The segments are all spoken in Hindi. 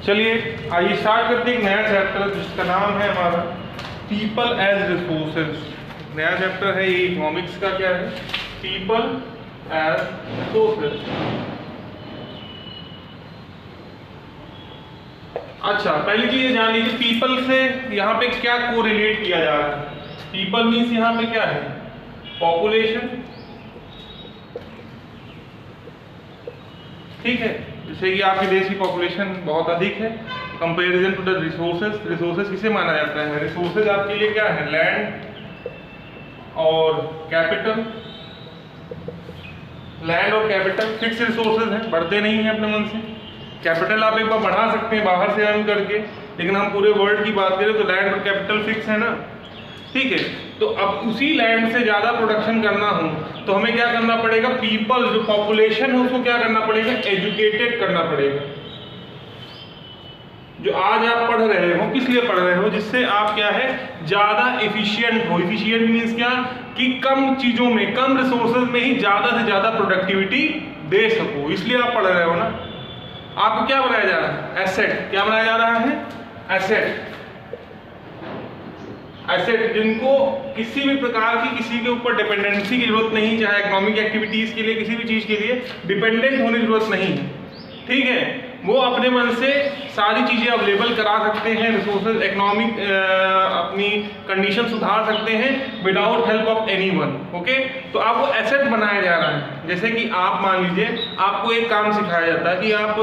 चलिए आइए स्टार्ट करते हैं एक नया चैप्टर जिसका नाम है हमारा पीपल एज रिसोर्सेज। नया चैप्टर है ये इकोनॉमिक्स का। क्या है? People as resources. अच्छा, पहली चीज जान लीजिए पीपल से यहाँ पे क्या कोरिलेट किया जा रहा है। पीपल मीन्स यहाँ पे क्या है? पॉपुलेशन। ठीक है, जैसे कि आपके देश की पॉपुलेशन बहुत अधिक है comparison to the resources. Resources किसे माना जाता है? रिसोर्सेज आपके लिए क्या है? लैंड और कैपिटल। लैंड और कैपिटल फिक्स रिसोर्सेज हैं, बढ़ते नहीं हैं अपने मन से। कैपिटल आप एक बार बढ़ा सकते हैं बाहर से अर्न करके, लेकिन हम पूरे वर्ल्ड की बात करें तो लैंड और कैपिटल फिक्स है ना। ठीक है, तो अब उसी लैंड से ज़्यादा प्रोडक्शन करना हो तो हमें क्या करना पड़ेगा? पीपल, जो पॉपुलेशन है उसको क्या करना पड़ेगा? एजुकेटेड करना पड़ेगा। जो आज आप पढ़ रहे हो किस लिए पढ़ रहे हो? जिससे आप क्या है ज़्यादा एफिशिएंट हो। एफिशिएंट मीन्स क्या? कि कम चीज़ों में, कम रिसोर्सेज में ही ज़्यादा से ज़्यादा प्रोडक्टिविटी दे सको, इसलिए आप पढ़ रहे हो ना। आपको क्या बनाया जा रहा है? एसेट। क्या बनाया जा रहा है? एसेट। एसेट जिनको किसी भी प्रकार की किसी के ऊपर डिपेंडेंसी की जरूरत नहीं, चाहे इकोनॉमिक एक्टिविटीज के लिए, किसी भी चीज के लिए डिपेंडेंट होने की जरूरत नहीं है। ठीक है, वो अपने मन से सारी चीजें अवेलेबल करा सकते हैं, रिसोर्सेज, इकोनॉमिक अपनी कंडीशन सुधार सकते हैं without help of anyone. Okay, तो आपको एसेट बनाया जा रहा है। जैसे कि आप मान लीजिए आपको एक काम सिखाया जाता है कि आप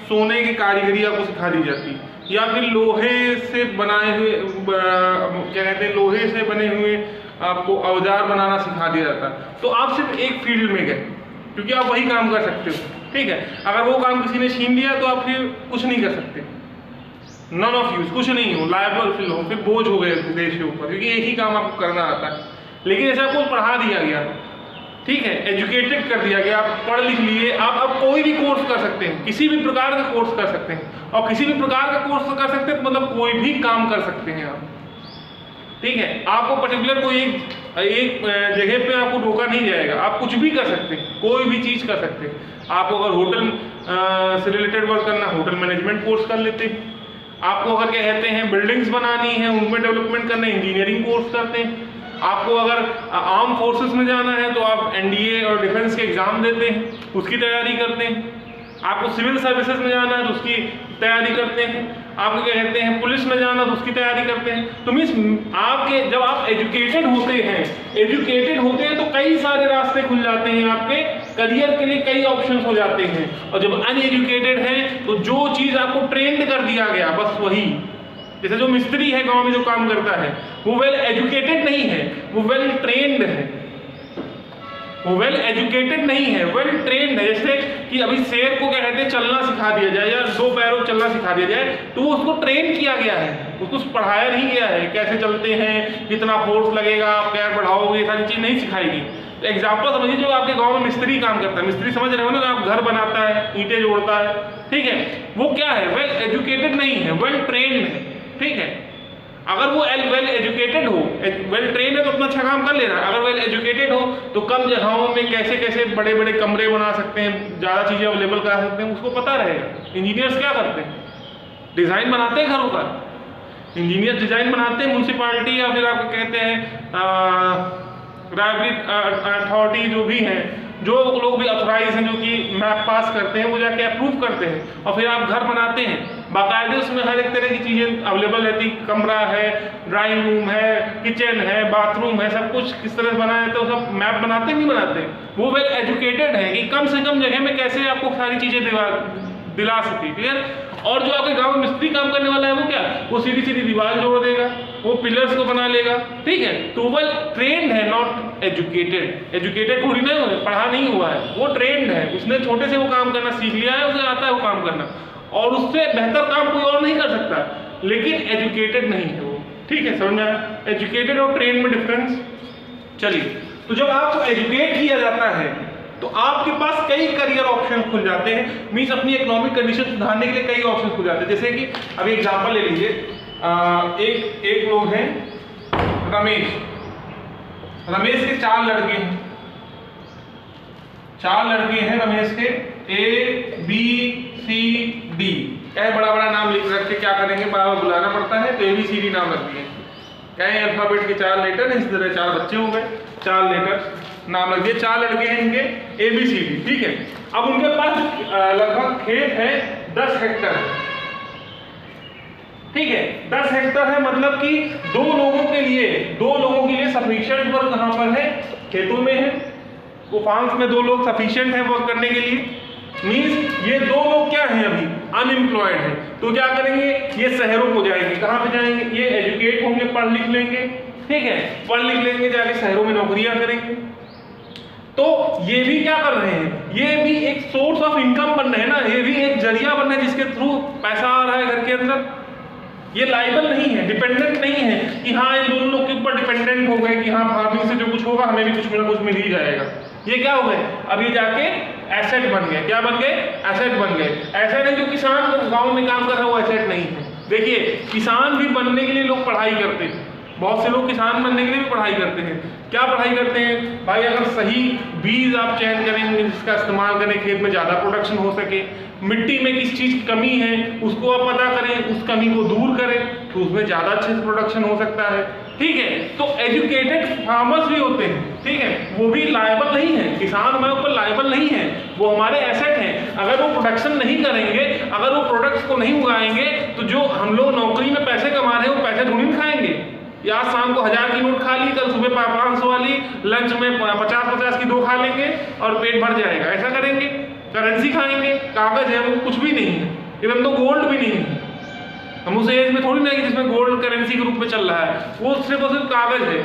सोने की कारीगरी आपको सिखा दी जाती, या फिर लोहे से बनाए हुए क्या कहते हैं, लोहे से बने हुए आपको औजार बनाना सिखा दिया जाता है। तो आप सिर्फ एक फील्ड में गए क्योंकि आप वही काम कर सकते हो। ठीक है, अगर वो काम किसी ने छीन लिया तो आप फिर कुछ नहीं कर सकते, नन ऑफ यूज, कुछ नहीं हो, लायबल फिर हो, फिर बोझ हो गए देश के ऊपर, क्योंकि एक ही काम आपको करना आता है। लेकिन ऐसा आपको पढ़ा दिया गया, ठीक है, एजुकेटेड कर दिया गया, आप पढ़ लिख लिए, आप अब कोई भी कोर्स कर सकते हैं, किसी भी प्रकार का कोर्स कर सकते हैं। और किसी भी प्रकार का कोर्स कर सकते हैं तो मतलब कोई भी काम कर सकते हैं आप। ठीक है, आपको पर्टिकुलर कोई एक जगह पे आपको रोका नहीं जाएगा, आप कुछ भी कर सकते हैं, कोई भी चीज़ कर सकते हैं। आपको अगर होटल से रिलेटेड वर्क करना, होटल मैनेजमेंट कोर्स कर लेते हैं। आपको अगर क्या कहते हैं बिल्डिंग्स बनानी है, उनमें डेवलपमेंट करना है, इंजीनियरिंग कोर्स करते हैं। आपको अगर आर्म फोर्सेस में जाना है तो आप एनडीए और डिफेंस के एग्जाम देते हैं, उसकी तैयारी करते हैं। आपको सिविल सर्विसेज में जाना है तो उसकी तैयारी करते हैं। आपको क्या कहते हैं पुलिस में जाना तो उसकी तैयारी करते हैं। तो मीन्स आपके जब आप एजुकेटेड होते हैं तो कई सारे रास्ते खुल जाते हैं, आपके करियर के लिए कई ऑप्शंस हो जाते हैं। और जब अनएजुकेटेड हैं तो जो चीज़ आपको ट्रेंड कर दिया गया बस वही, जैसे जो मिस्त्री है गांव में जो काम करता है वो वेल एजुकेटेड नहीं है, वो वेल ट्रेंड है। वो वेल एजुकेटेड नहीं है, वेल ट्रेंड है। जैसे कि अभी शेर को क्या कहते हैं चलना सिखा दिया जाए या दो पैरों चलना सिखा दिया जाए तो वो उसको ट्रेन किया गया है, उसको पढ़ाया नहीं गया है कैसे चलते हैं, कितना फोर्स लगेगा, पैर बढ़ाओगे, ये सारी चीज़ नहीं सिखाएगी। तो एग्जाम्पल समझिए, जो आपके गाँव में मिस्त्री काम करता है, मिस्त्री समझ रहे हो ना, आप घर बनाता है, ईंटें जोड़ता है, ठीक है, वो क्या है? वेल एजुकेटेड नहीं है, वेल ट्रेंड है। ठीक है, अगर वो वेल एजुकेटेड हो, वेल ट्रेन है तो अपना अच्छा काम कर लेना। अगर वेल एजुकेटेड हो तो कम जगहों में कैसे कैसे बड़े बड़े कमरे बना सकते हैं, ज़्यादा चीज़ें अवेलेबल करा सकते हैं, उसको पता रहेगा। इंजीनियर्स क्या करते हैं? डिज़ाइन बनाते हैं घरों का, इंजीनियर डिज़ाइन बनाते हैं। म्यूनसिपालिटी या फिर आप कहते हैं अथॉरिटी जो भी हैं, जो लोग भी अथोराइज हैं, जो कि मैप पास करते हैं, वो जाके अप्रूव करते हैं और फिर आप घर बनाते हैं। बाकायदे उसमें हर एक तरह की चीज़ें अवेलेबल रहती, कमरा है, ड्राइंग रूम है, किचन है, बाथरूम है, सब कुछ किस तरह से बनाया जाता है, वो सब मैप बनाते नहीं बनाते। वो वेल एजुकेटेड है कि कम से कम जगह में कैसे आपको सारी चीज़ें दिला सकती। क्लियर? और जो आपके गांव में मिस्त्री काम करने वाला है वो क्या? वो सीधी सीधी दीवार जोड़ देगा, वो पिलर्स को बना लेगा। ठीक है, तो वेल ट्रेंड है, नॉट एजुकेटेड। एजुकेटेड थोड़ी ना है, पढ़ा नहीं हुआ है, वो ट्रेंड है, उसने छोटे से वो काम करना सीख लिया है, उसे आता है वो काम करना, और उससे बेहतर काम कोई और नहीं कर सकता, लेकिन एजुकेटेड नहीं है वो। ठीक है, समझ में आया? एजुकेटेड और ट्रेंड में डिफरेंस। चलिए, तो जब आपको एजुकेट किया जाता है तो आपके पास कई करियर ऑप्शन खुल जाते हैं, मीन्स अपनी इकोनॉमिक कंडीशन सुधारने के लिए कई ऑप्शन खुल जाते हैं। जैसे कि अभी एग्जांपल ले लीजिए, एक लोग हैं रमेश के चार लड़के हैं रमेश के, A B C D। क्या है, बड़ा बड़ा नाम लिख रख के क्या करेंगे, बाबा बुलाना पड़ता है, तो ABCD नाम रख दिए। क्या है, अल्फाबेट के 4 लेटर, इस तरह 4 बच्चे हो गए, 4 लेटर नाम रख दिए, 4 लड़के हैं इनके, ABCD, ठीक है। अब उनके पास लगभग खेत है 10 हेक्टर, ठीक है, 10 हेक्टर है, मतलब कि 2 लोगों के लिए सफिशिएंट वर्क कहाँ पर है, खेतों में है। वो फार्म्स में 2 लोग सफिशिएंट है वर्क करने के लिए, मीन्स ये 2 लोग क्या हैं, अभी अनएम्प्लॉयड है। तो क्या करेंगे, ये शहरों को जाएंगे, कहाँ पे जाएंगे, ये एजुकेट होंगे, पढ़ लिख लेंगे, ठीक है, पढ़ लिख लेंगे, जाके शहरों में नौकरियां करेंगे। तो ये भी क्या कर रहे हैं, ये भी एक सोर्स ऑफ इनकम बन रहे हैं ना, ये भी एक जरिया बन रहा है जिसके थ्रू पैसा आ रहा है घर के अंदर। ये लाइबल नहीं है, डिपेंडेंट नहीं है कि हाँ इन दोनों लोग के ऊपर डिपेंडेंट हो गए कि हाँ फार्मिंग से जो कुछ होगा हमें भी कुछ ना कुछ मिल ही जाएगा। ये क्या हो गए, अब ये जाके एसेट बन गए। क्या बन गए, एसेट बन गए। ऐसा नहीं जो किसान गांव में काम कर रहा है वो एसेट नहीं है। देखिए किसान भी बनने के लिए लोग पढ़ाई करते हैं, बहुत से लोग किसान बनने के लिए भी पढ़ाई करते हैं। क्या पढ़ाई करते हैं भाई, अगर सही बीज आप चयन करेंगे जिसका इस्तेमाल करें, खेत में ज़्यादा प्रोडक्शन हो सके, मिट्टी में किस चीज़ की कमी है उसको आप पता करें, उस कमी को दूर करें, तो उसमें ज़्यादा अच्छे से प्रोडक्शन हो सकता है, ठीक है। तो एजुकेटेड फार्मर्स भी होते हैं, ठीक है, वो भी लायबल नहीं है, किसान हमारे ऊपर लायबल नहीं है, वो हमारे एसेट हैं। अगर वो प्रोडक्शन नहीं करेंगे, अगर वो प्रोडक्ट्स को नहीं उगाएंगे, तो जो हम लोग नौकरी में पैसे कमा रहे हैं वो पैसे थोड़ी खाएंगे। या शाम को 1000 की नोट खा ली, कल सुबह 500 वाली, लंच में 50-50 की 2 खा लेंगे और पेट भर जाएगा, ऐसा करेंगे। करेंसी खाएंगे, कागज है वो कुछ भी नहीं है, इवन तो गोल्ड भी नहीं है। हम उस एज में थोड़ी ना कि जिसमें गोल्ड करेंसी के रूप में चल रहा है, वो सिर्फ और सिर्फ कागज है।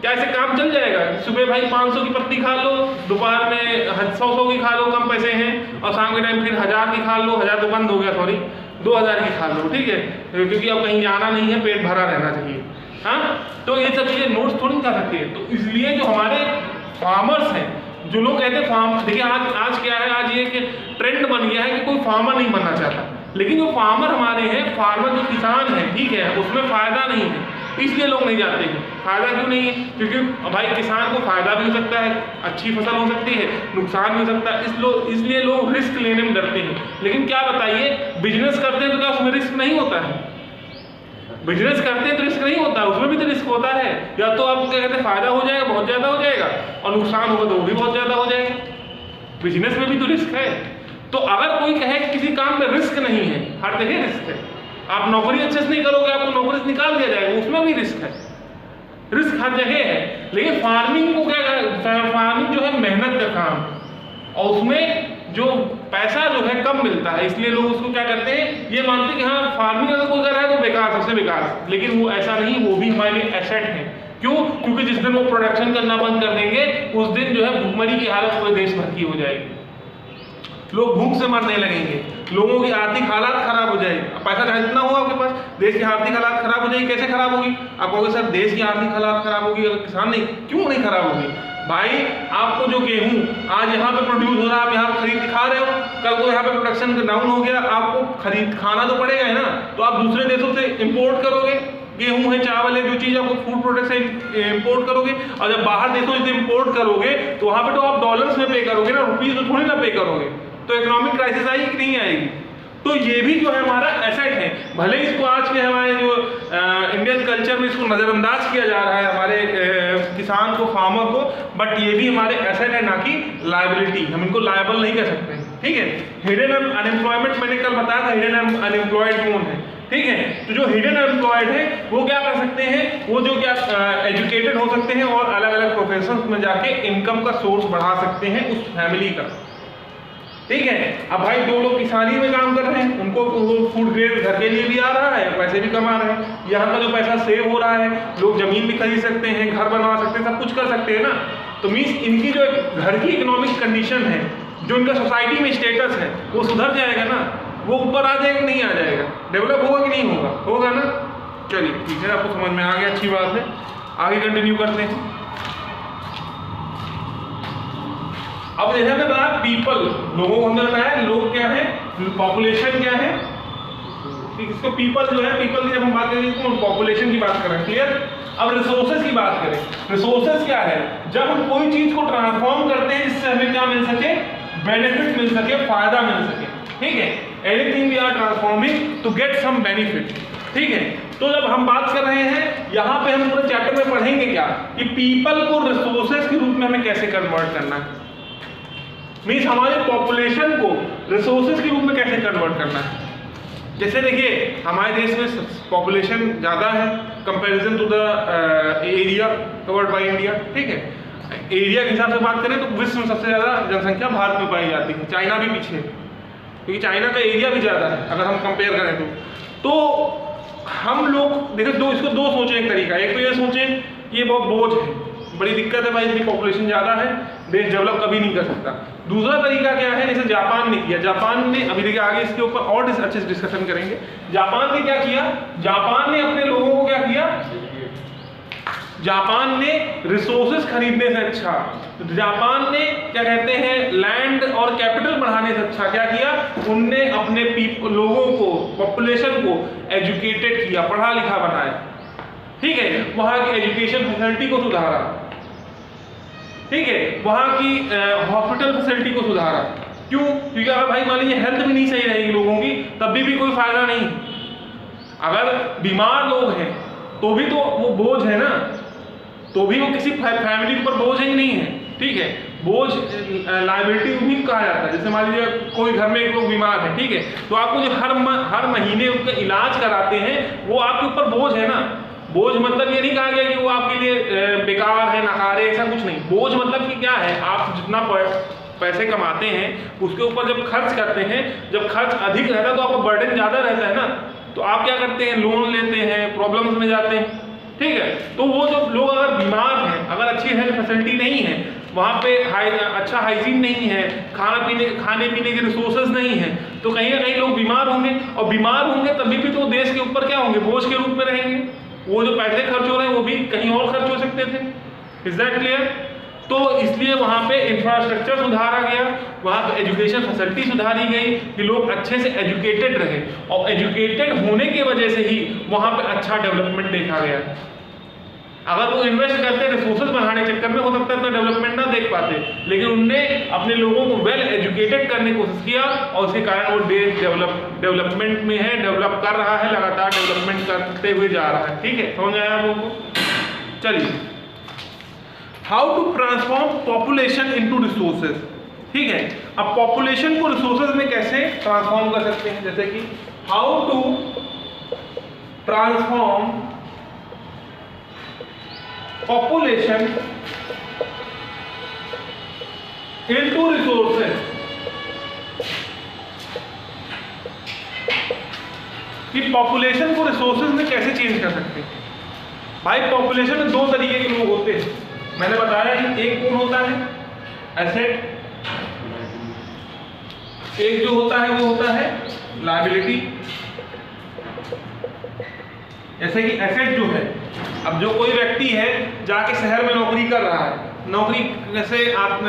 क्या ऐसे काम चल जाएगा, सुबह भाई 500 की पत्ती खा लो, दोपहर में 100 की खा लो, कम पैसे हैं, और शाम के टाइम फिर 1000 की खा लो, 1000 तो बंद हो गया, सॉरी 2000 की खा लो, ठीक है, क्योंकि अब कहीं जाना नहीं है, पेट भरा रहना चाहिए। हाँ, तो ये सब चीज़ें नोट्स थोड़ी कर सकते हैं। तो इसलिए जो हमारे फार्मर्स हैं, जो लोग कहते हैं फार्म, देखिए आज क्या है, आज ये कि ट्रेंड बन गया है कि कोई फार्मर नहीं बनना चाहता, लेकिन जो फार्मर हमारे हैं, फार्मर जो किसान है, ठीक है, उसमें फ़ायदा नहीं है, इसलिए लोग नहीं जाते हैं। फ़ायदा क्यों नहीं है, क्योंकि भाई किसान को फ़ायदा भी हो सकता है, अच्छी फसल हो सकती है, नुकसान भी हो सकता है, इसलिए लोग रिस्क लेने में डरते हैं। लेकिन क्या बताइए, बिजनेस करते हैं तो क्या उसमें रिस्क नहीं होता है? बिजनेस करते हैं तो रिस्क नहीं होता, उसमें भी तो रिस्क होता है। या तो आपको क्या कहते हैं, फायदा हो जाएगा, बहुत ज़्यादा हो जाएगा, और नुकसान होगा तो वो भी बहुत ज़्यादा हो जाएगा। बिजनेस में भी तो रिस्क है। तो अगर कोई कहे कि किसी काम में रिस्क नहीं है, हर जगह रिस्क है। आप नौकरी अच्छे से नहीं करोगे, आपको नौकरी से निकाल दिया जाएगा, उसमें भी रिस्क है, रिस्क हर जगह है। लेकिन फार्मिंग को क्या, फार्मिंग जो है मेहनत का काम, और उसमें जो पैसा जो है कम मिलता है, इसलिए लोग उसको क्या करते हैं, ये मानते हैं कि हाँ फार्मिंग अगर कोई कर रहा है तो बेकार, सबसे बेकार। लेकिन वो ऐसा नहीं, वो भी हमारे लिए एसेट है। क्यों? क्योंकि जिस दिन वो प्रोडक्शन करना बंद कर देंगे, उस दिन जो है भूखमरी की हालत पूरे देश भर की हो जाएगी, लोग भूख से मरने लगेंगे, लोगों की आर्थिक हालात खराब हो जाएगी। पैसा जहाँ जितना होगा आपके पास, देश की आर्थिक हालात खराब हो जाएगी। कैसे खराब होगी? आप कहोगे सर देश की आर्थिक हालात खराब होगी, अगर किसान नहीं, क्यों नहीं खराब होगी भाई? आपको जो गेहूं आज यहाँ पे प्रोड्यूस हो रहा है, आप यहाँ पे खरीद के खा रहे हो, कल को यहाँ पे प्रोडक्शन डाउन हो गया, आपको खरीद खाना तो पड़ेगा है ना, तो आप दूसरे देशों से इंपोर्ट करोगे, गेहूं है, चावल है, जो चीज़ आपको फूड प्रोडक्ट्स है इंपोर्ट करोगे। और जब बाहर देशों से इंपोर्ट करोगे तो वहाँ पे तो आप डॉलर्स में पे करोगे ना, रुपीज़ में थोड़ी ना पे करोगे। तो इकोनॉमिक क्राइसिस आएगी कि नहीं आएगी? तो ये भी जो है हमारा एसेट है। भले इसको आज के हमारे जो इंडियन कल्चर में इसको नज़रअंदाज किया जा रहा है हमारे किसान को, फार्मर को, बट ये भी हमारे एसेट है, ना कि लायबिलिटी। हम इनको लायबल नहीं कर सकते, ठीक है। हिडन अनएम्प्लॉयमेंट मैंने कल बताया था, हिडन अनएम्प्लॉयड कौन है, ठीक है। तो जो हिडन अनएम्प्लॉयड है वो क्या कर सकते हैं, वो जो क्या एजुकेटेड हो सकते हैं और अलग अलग प्रोफेशन में जाके इनकम का सोर्स बढ़ा सकते हैं उस फैमिली का, ठीक है। अब भाई 2 लोग किसानी में काम कर रहे हैं, उनको फूड ग्रेड घर के लिए भी आ रहा है, पैसे भी कमा रहे हैं, यहाँ का जो पैसा सेव हो रहा है, लोग जमीन भी खरीद सकते हैं, घर बनवा सकते हैं, सब कुछ कर सकते हैं ना। तो मीन्स इनकी जो घर की इकोनॉमिक कंडीशन है, जो इनका सोसाइटी में स्टेटस है, वो सुधर जाएगा ना, वो ऊपर आ जाएगा नहीं आ जाएगा, डेवलप होगा कि नहीं होगा? होगा ना। चलिए ठीक है, आपको समझ में आ गया, अच्छी बात है। आगे कंटिन्यू करते हैं। अब जैसे हमने बताया पीपल, लोगों को हमने बताया लोग क्या है, पॉपुलेशन क्या है, इसको पीपल जो है, पीपल की जब हम बात करेंगे तो पॉपुलेशन की बात करें, क्लियर। अब रिसोर्सेज की बात करें, रिसोर्सेज क्या है? जब हम कोई चीज को ट्रांसफॉर्म करते हैं जिससे हमें क्या मिल सके, बेनिफिट मिल सके, फायदा मिल सके, ठीक है। Anything we are transforming to get some benefit. ठीक है, तो जब हम बात कर रहे हैं यहाँ पे हम पूरे चैप्टर में पढ़ेंगे क्या कि पीपल को रिसोर्सेज के रूप में हमें कैसे कन्वर्ट करना है, मीन्स हमारे पॉपुलेशन को रिसोर्सेज के रूप में कैसे कन्वर्ट करना है। जैसे देखिए हमारे देश में पॉपुलेशन ज़्यादा है comparison to the area covered by India. ठीक है, एरिया के हिसाब से बात करें तो विश्व में सबसे ज़्यादा जनसंख्या भारत में पाई जाती है, चाइना भी पीछे है क्योंकि चाइना का एरिया भी ज़्यादा है अगर हम कंपेयर करें तो हम लोग देखो इसको दो सोचें एक तरीका, एक तो ये सोचें कि ये बहुत बोझ है, बड़ी दिक्कत है भाई, इतनी पॉपुलेशन ज़्यादा है, देश डेवलप कभी नहीं कर सकता। दूसरा तरीका क्या है, जैसे जापान ने किया, जापान ने अभी देखिए आगे इसके ऊपर और अच्छे से डिस्कशन करेंगे। जापान ने क्या किया, जापान ने अपने लोगों को क्या किया, जापान ने रिसोर्सेज खरीदने से अच्छा, जापान ने क्या कहते हैं लैंड और कैपिटल बढ़ाने से अच्छा क्या किया, उनने अपने लोगों को पॉपुलेशन को एजुकेटेड किया, पढ़ा लिखा बनाया। ठीक है, वहाँ की एजुकेशन फैसिलिटी को सुधारा, ठीक है, वहाँ की हॉस्पिटल फैसिलिटी को सुधारा। क्यों? क्योंकि अगर भाई मान लीजिए हेल्थ भी नहीं सही रहेगी लोगों की तब भी कोई फायदा नहीं। अगर बीमार लोग हैं तो भी तो वो बोझ है ना, तो भी वो किसी फैमिली पर बोझ ही नहीं है। ठीक है, बोझ लायबिलिटी उन्हीं को कहा जाता है। जैसे मान लीजिए कोई घर में एक लोग बीमार है, ठीक है, तो आपको जो हर महीने उनका इलाज कराते हैं वो आपके ऊपर बोझ है ना। बोझ मतलब ये नहीं कहा गया कि वो आपके लिए बेकार है, नकारे, ऐसा कुछ नहीं। बोझ मतलब कि क्या है, आप जितना पैसे कमाते हैं उसके ऊपर जब खर्च करते हैं, जब खर्च अधिक रहता है तो आपका बर्डन ज़्यादा रहता है ना, तो आप क्या करते हैं, लोन लेते हैं, प्रॉब्लम्स में जाते हैं। ठीक है, तो वो जो लोग अगर बीमार हैं, अगर अच्छी हेल्थ फैसिलिटी नहीं है, वहाँ पे अच्छा हाइजीन नहीं है, खाने पीने के रिसोर्सेज नहीं है, तो कहीं ना कहीं लोग बीमार होंगे, और बीमार होंगे तभी भी तो देश के ऊपर क्या होंगे, बोझ के रूप में रहेंगे। वो जो पैसे खर्च हो रहे हैं वो भी कहीं और खर्च हो सकते थे। Is that clear? तो इसलिए वहाँ पे इंफ्रास्ट्रक्चर सुधारा गया, वहाँ पे एजुकेशन फैसिलिटी सुधारी गई कि लोग अच्छे से एजुकेटेड रहे, और एजुकेटेड होने की वजह से ही वहाँ पे अच्छा डेवलपमेंट देखा गया। अगर वो इन्वेस्ट करते रिसोर्सेज बढ़ाने के चक्कर में हो सकता है तो डेवलपमेंट ना देख पाते, लेकिन उनने अपने लोगों को वेल एजुकेटेड करने की कोशिश किया और उसके कारण वो देश डेवलपमेंट में है, डेवलप कर रहा है, लगातार डेवलपमेंट करते हुए जा रहा है। ठीक है, समझ आया आप लोगों को? चलिए, how to transform population into resources. ठीक है, अब पॉपुलेशन को रिसोर्सेज में कैसे ट्रांसफॉर्म कर सकते हैं, जैसे कि how to transform population into resources। कि पॉपुलेशन को रिसोर्सेज में कैसे चेंज कर सकते हैं। भाई पॉपुलेशन में दो तरीके के लोग होते हैं, मैंने बताया कि एक कौन होता है एसेट, एक जो होता है वो होता है लायबिलिटी। जैसे कि एसेट जो है, अब जो कोई व्यक्ति है जाके शहर में नौकरी कर रहा है, नौकरी जैसे आप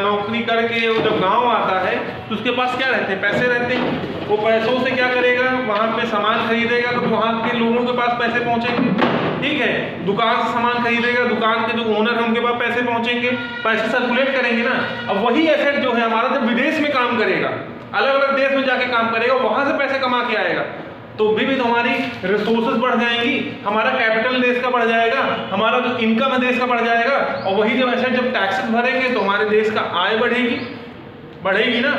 नौकरी करके वो जब गांव आता है तो उसके पास क्या रहते हैं, पैसे रहते हैं। वो पैसों से क्या करेगा, वहाँ पे सामान खरीदेगा तो वहाँ के लोगों के पास पैसे पहुँचेंगे। ठीक है, दुकान से सामान खरीदेगा, दुकान के जो ओनर है उनके पास पैसे पहुँचेंगे, पैसे सर्कुलेट करेंगे ना। अब वही एसेट जो है हमारा जब विदेश में काम करेगा, अलग अलग देश में जाके काम करेगा, वहाँ से पैसे कमा के आएगा, तो भी तो हमारी रिसोर्सेज बढ़ जाएंगी, हमारा कैपिटल देश का बढ़ जाएगा, हमारा जो इनकम है देश का बढ़ जाएगा, और वही जब ऐसे जब टैक्सेस भरेंगे तो हमारे देश का आय बढ़ेगी ना,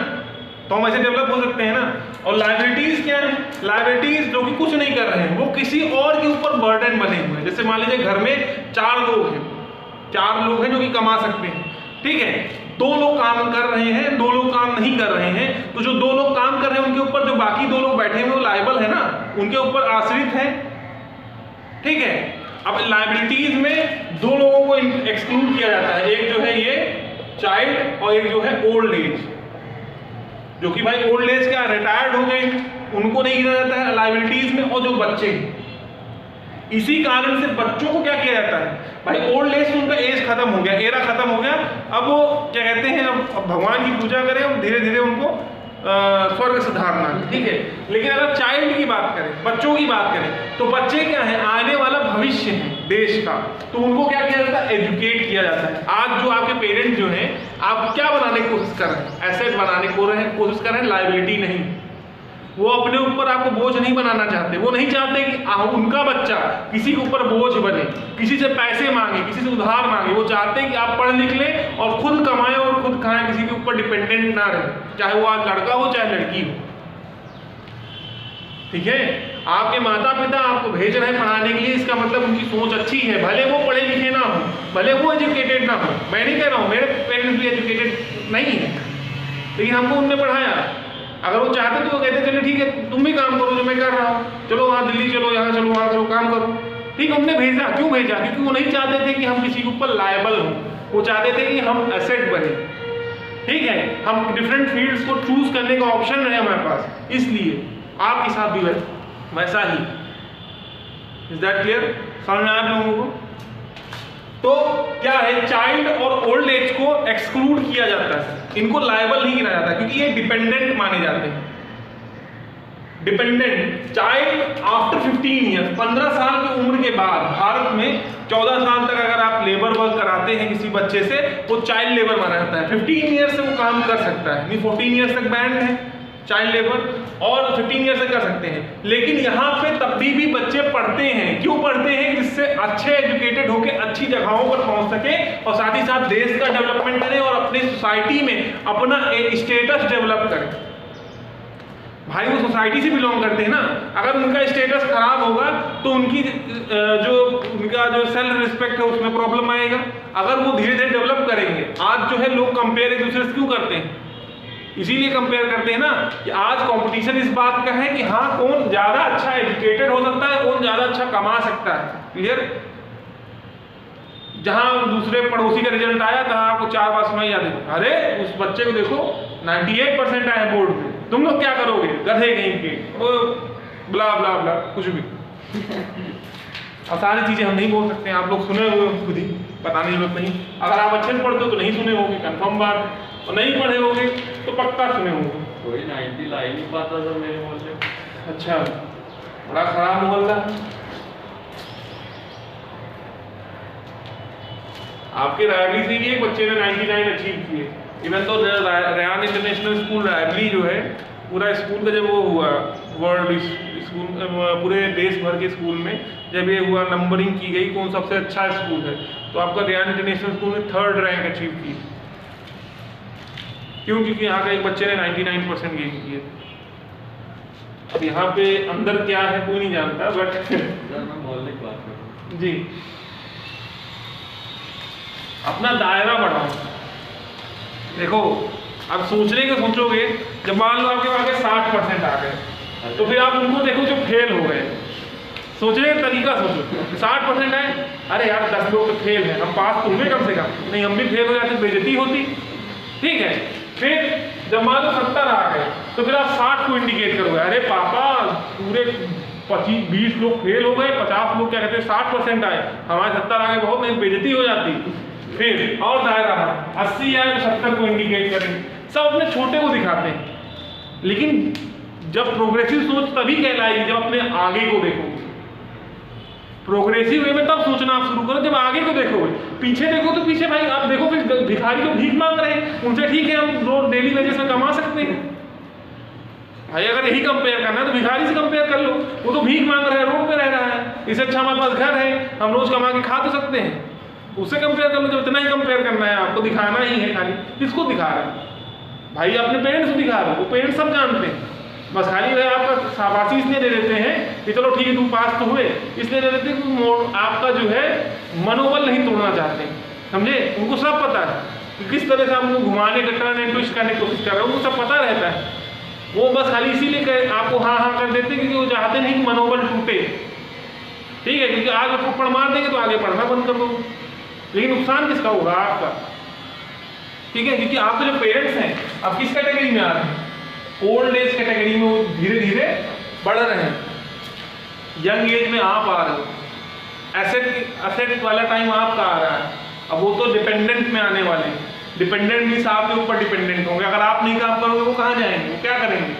तो हम ऐसे डेवलप हो सकते हैं ना। और लायबिलिटीज क्या है, लायबिलिटीज जो कि कुछ नहीं कर रहे हैं, वो किसी और के ऊपर बर्डन बने हुए हैं। जैसे मान लीजिए घर में चार लोग हैं जो कि कमा सकते हैं, ठीक है, दो लोग काम कर रहे हैं, दो लोग काम नहीं कर रहे हैं, तो जो दो लोग काम कर रहे हैं उनके ऊपर जो बाकी दो लोग बैठे हुए वो लायबल है ना, उनके ऊपर आश्रित है। ठीक है, अब लायबिलिटीज में दो लोगों को एक्सक्लूड किया जाता है, एक जो है ये चाइल्ड और एक जो है ओल्ड एज, जो कि भाई ओल्ड एज क्या रिटायर्ड हो गए, उनको नहीं गिना जाता है लायबिलिटीज में, और जो बच्चे, इसी कारण से बच्चों को क्या किया जाता है, भाई ओल्ड एज में उनका एज खत्म हो गया, एरा खत्म हो गया, अब वो क्या कहते हैं, अब भगवान की पूजा करें और धीरे धीरे उनको स्वर्ग सुधारना। ठीक है, लेकिन अगर चाइल्ड की बात करें, बच्चों की बात करें, तो बच्चे क्या है, आने वाला भविष्य है देश का, तो उनको क्या किया जाता है, एजुकेट किया जाता है। आज जो आपके पेरेंट्स जो हैं, आप क्या बनाने की कोशिश कर रहे हैं, एसेट बनाने की कोशिश कर रहे हैं, लायबिलिटी नहीं। वो अपने ऊपर आपको बोझ नहीं बनाना चाहते, वो नहीं चाहते कि उनका बच्चा किसी के ऊपर बोझ बने, किसी से पैसे मांगे, किसी से उधार मांगे। वो चाहते हैं कि आप पढ़ लिख लें और खुद कमाएं और खुद खाएं, किसी के ऊपर डिपेंडेंट ना रहे, चाहे वो आज लड़का हो चाहे लड़की हो। ठीक है, आपके माता पिता आपको भेज रहे हैं पढ़ाने के लिए, इसका मतलब उनकी सोच अच्छी है, भले वो पढ़े लिखे ना हो, भले वो एजुकेटेड ना हो। मैं नहीं कह रहा हूँ, मेरे पेरेंट्स भी एजुकेटेड नहीं है, लेकिन हमको उनने पढ़ाया। अगर वो चाहते तो वो कहते चलो ठीक है तुम भी काम करो जो मैं कर रहा हूँ, चलो वहाँ दिल्ली चलो, यहाँ चलो, वहाँ करो, काम करो। ठीक है, हमने भेजा। क्यों भेजा? क्योंकि वो नहीं चाहते थे कि हम किसी के ऊपर लायबल हों, वो चाहते थे कि हम एसेट बने। ठीक है, हम डिफरेंट फील्ड्स को चूज करने का ऑप्शन रहे हमारे पास, इसलिए आपके साथ भी वैसा ही। Is that clear? समझ में आया आप लोगों को? तो क्या है, चाइल्ड और ओल्ड एज को एक्सक्लूड किया जाता है, इनको लायबल नहीं गिना जाता क्योंकि ये डिपेंडेंट माने जाते हैं। डिपेंडेंट चाइल्ड आफ्टर 15 ईयर्स, 15 साल की उम्र के बाद भारत में 14 साल तक अगर आप लेबर वर्क कराते हैं किसी बच्चे से, वो चाइल्ड लेबर माना जाता है। 15 ईयर्स से वो काम कर सकता है, नहीं 14 ईयर्स तक बैंड है चाइल्ड लेबर, और 15 ईयर से कर सकते हैं। लेकिन यहाँ पे तब भी बच्चे पढ़ते हैं। क्यों पढ़ते हैं? जिससे अच्छे एजुकेटेड होकर अच्छी जगहों पर पहुंच सके और साथ ही साथ देश का डेवलपमेंट करें और अपने सोसाइटी में अपना एक स्टेटस डेवलप करें। भाई वो सोसाइटी से बिलोंग करते हैं ना, अगर उनका स्टेटस खराब होगा तो उनकी उनका जो सेल्फ रिस्पेक्ट है उसमें प्रॉब्लम आएगा। अगर वो धीरे धीरे डेवलप करेंगे, आज जो है लोग कंपेयर एक दूसरे से क्यों करते हैं? इसीलिए कंपेयर करते हैं ना कि आज कंपटीशन इस बात का है कि हाँ कौन ज्यादा अच्छा एजुकेटेड हो सकता है, कौन ज्यादा अच्छा कमा सकता है। क्लियर? जहां दूसरे पड़ोसी का रिजल्ट आया था आपको 4 बार सुनाई जाती, अरे उस बच्चे को देखो 98% आए बोर्ड में, तुम लोग क्या करोगे, गधे कहीं के, वो ब्ला ब्ला ब्ला कुछ भी। अब सारी चीजें हम नहीं बोल सकते हैं, आप लोग सुने हुए खुद ही, बताने की जरूरत नहीं। अगर आप अच्छे से पढ़ते हो तो नहीं सुने होंगे, कंफर्म बात, और नहीं पढ़े होंगे तो पक्का सुने होंगे। कोई 90 ला ही नहीं पाता था मेरे मोहल्ले। अच्छा, बड़ा खराब मोहल्ला। आपके रायबली से भी एक बच्चे ने 99 अचीव किए। इवन तो रेयान इंटरनेशनल स्कूल रायबली जो है, पूरा स्कूल का जब वो हुआ वर्ल्ड स्कूल, पूरे देश भर के स्कूल में जब ये हुआ नंबरिंग की गई कौन सबसे अच्छा स्कूल है, तो आपका रेयान इंटरनेशनल स्कूल ने 3rd रैंक अचीव की। क्यों? क्योंकि यहाँ का एक बच्चे ने 99% गेन किए। अब यहाँ पे अंदर क्या है कोई नहीं जानता, बट मैं मोहल्ले की बात करूँ जी, अपना दायरा बढ़ाओ। देखो अब सोचने के सोचोगे, जब मान लो आपके पास 60% आ गए तो फिर आप उनको देखो जो फेल हो गए, सोचने का तरीका सोचो। 60% आए, अरे यार 10 लोग तो फेल हैं, हम पास तो हुए कम से कम, नहीं हम भी फेल हो जाते बेइज्जती होती। ठीक है, फिर जब मान लो 70 आ गए तो फिर आप 60 को इंडिकेट करोगे, अरे पापा पूरे 25-20 लोग फेल हो गए, 50 लोग क्या कहते हैं 60% आए, हमारे 70 आ गए, बहुत नहीं बेइज्जती हो जाती। फिर और दायरा 80 आए तो 70 को इंडिकेट करेंगे, सब अपने छोटे को दिखाते हैं। लेकिन जब प्रोग्रेसिव सोच तभी कहलाएगी जब अपने आगे को देखोगे। प्रोग्रेसिव वे में तब सोचना आप शुरू करो जब आगे को देखोगे। पीछे देखो तो पीछे भाई आप देखो फिर भिखारी को भीख मांग रहे हैं, उनसे ठीक है हम रोज डेली वेजेस में कमा सकते हैं। भाई अगर यही कंपेयर करना है तो भिखारी से कंपेयर कर लो, वो तो भीख मांग रहा है, रोड पे रह रहा है, इससे अच्छा हमारे पास घर है, हम रोज कमा के खा तो सकते हैं। उससे कंपेयर कर लो, जब इतना ही कंपेयर करना है आपको, दिखाना ही है खाली। किसको दिखा रहे हैं भाई? अपने पेरेंट्स को दिखा रहे हो, वो पेरेंट्स सब जानते हैं, बस खाली वह आपका शाबाशी इसलिए दे देते हैं कि चलो ठीक है तुम पास तो हुए, इसलिए दे देते हैं कि आपका जो है मनोबल नहीं तोड़ना चाहते, समझे? उनको सब पता है कि किस तरह से आप उनको घुमाने का टर्न एंड ट्विस्ट करने की कोशिश कर रहे हो, उनको सब पता रहता है। वो बस खाली इसीलिए आपको हाँ हाँ कर देते हैं क्योंकि वो चाहते नहीं कि मनोबल टूटे। ठीक है, क्योंकि आज वो थप्पड़ मार देंगे तो आगे पढ़ना बंद कर दो, लेकिन नुकसान किसका होगा? आपका। ठीक है, क्योंकि आपके जो पेरेंट्स हैं अब किस कैटेगरी में आ रहे हैं? ओल्ड एज कैटेगरी में वो धीरे धीरे बढ़ रहे हैं, यंग एज में आप आ रहे हो, एसेट वाला टाइम आपका आ रहा है। अब वो तो डिपेंडेंट में आने वाले, डिपेंडेंट मीन्स आपके ऊपर डिपेंडेंट होंगे। अगर आप नहीं काम करोगे वो कहाँ जाएंगे, वो क्या करेंगे?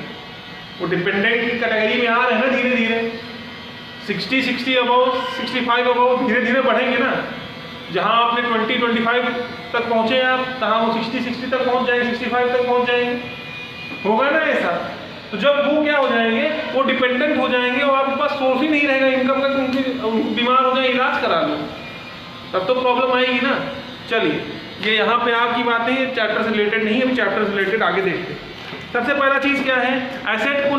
वो डिपेंडेंट की कैटेगरी में आ रहे हैं ना धीरे धीरे, 60 अबाउ 65 अबाउ धीरे धीरे बढ़ेंगे ना। जहाँ आपने 20-25 तक पहुँचे आप, तहाँ वो 60 तक पहुँच जाएंगे, 65 तक पहुँच जाएंगे, होगा ना ऐसा? तो जब वो क्या हो जाएंगे, वो डिपेंडेंट हो जाएंगे और आपके पास सोर्स ही नहीं रहेगा इनकम का, उनको बीमार हो जाए इलाज करा लो, तब तो प्रॉब्लम आएगी ना। चलिए, ये यहाँ पे आपकी बातें चैप्टर से रिलेटेड नहीं है, अभी चैप्टर से रिलेटेड आगे देखते हैं। सबसे पहला चीज़ क्या है, एसेट को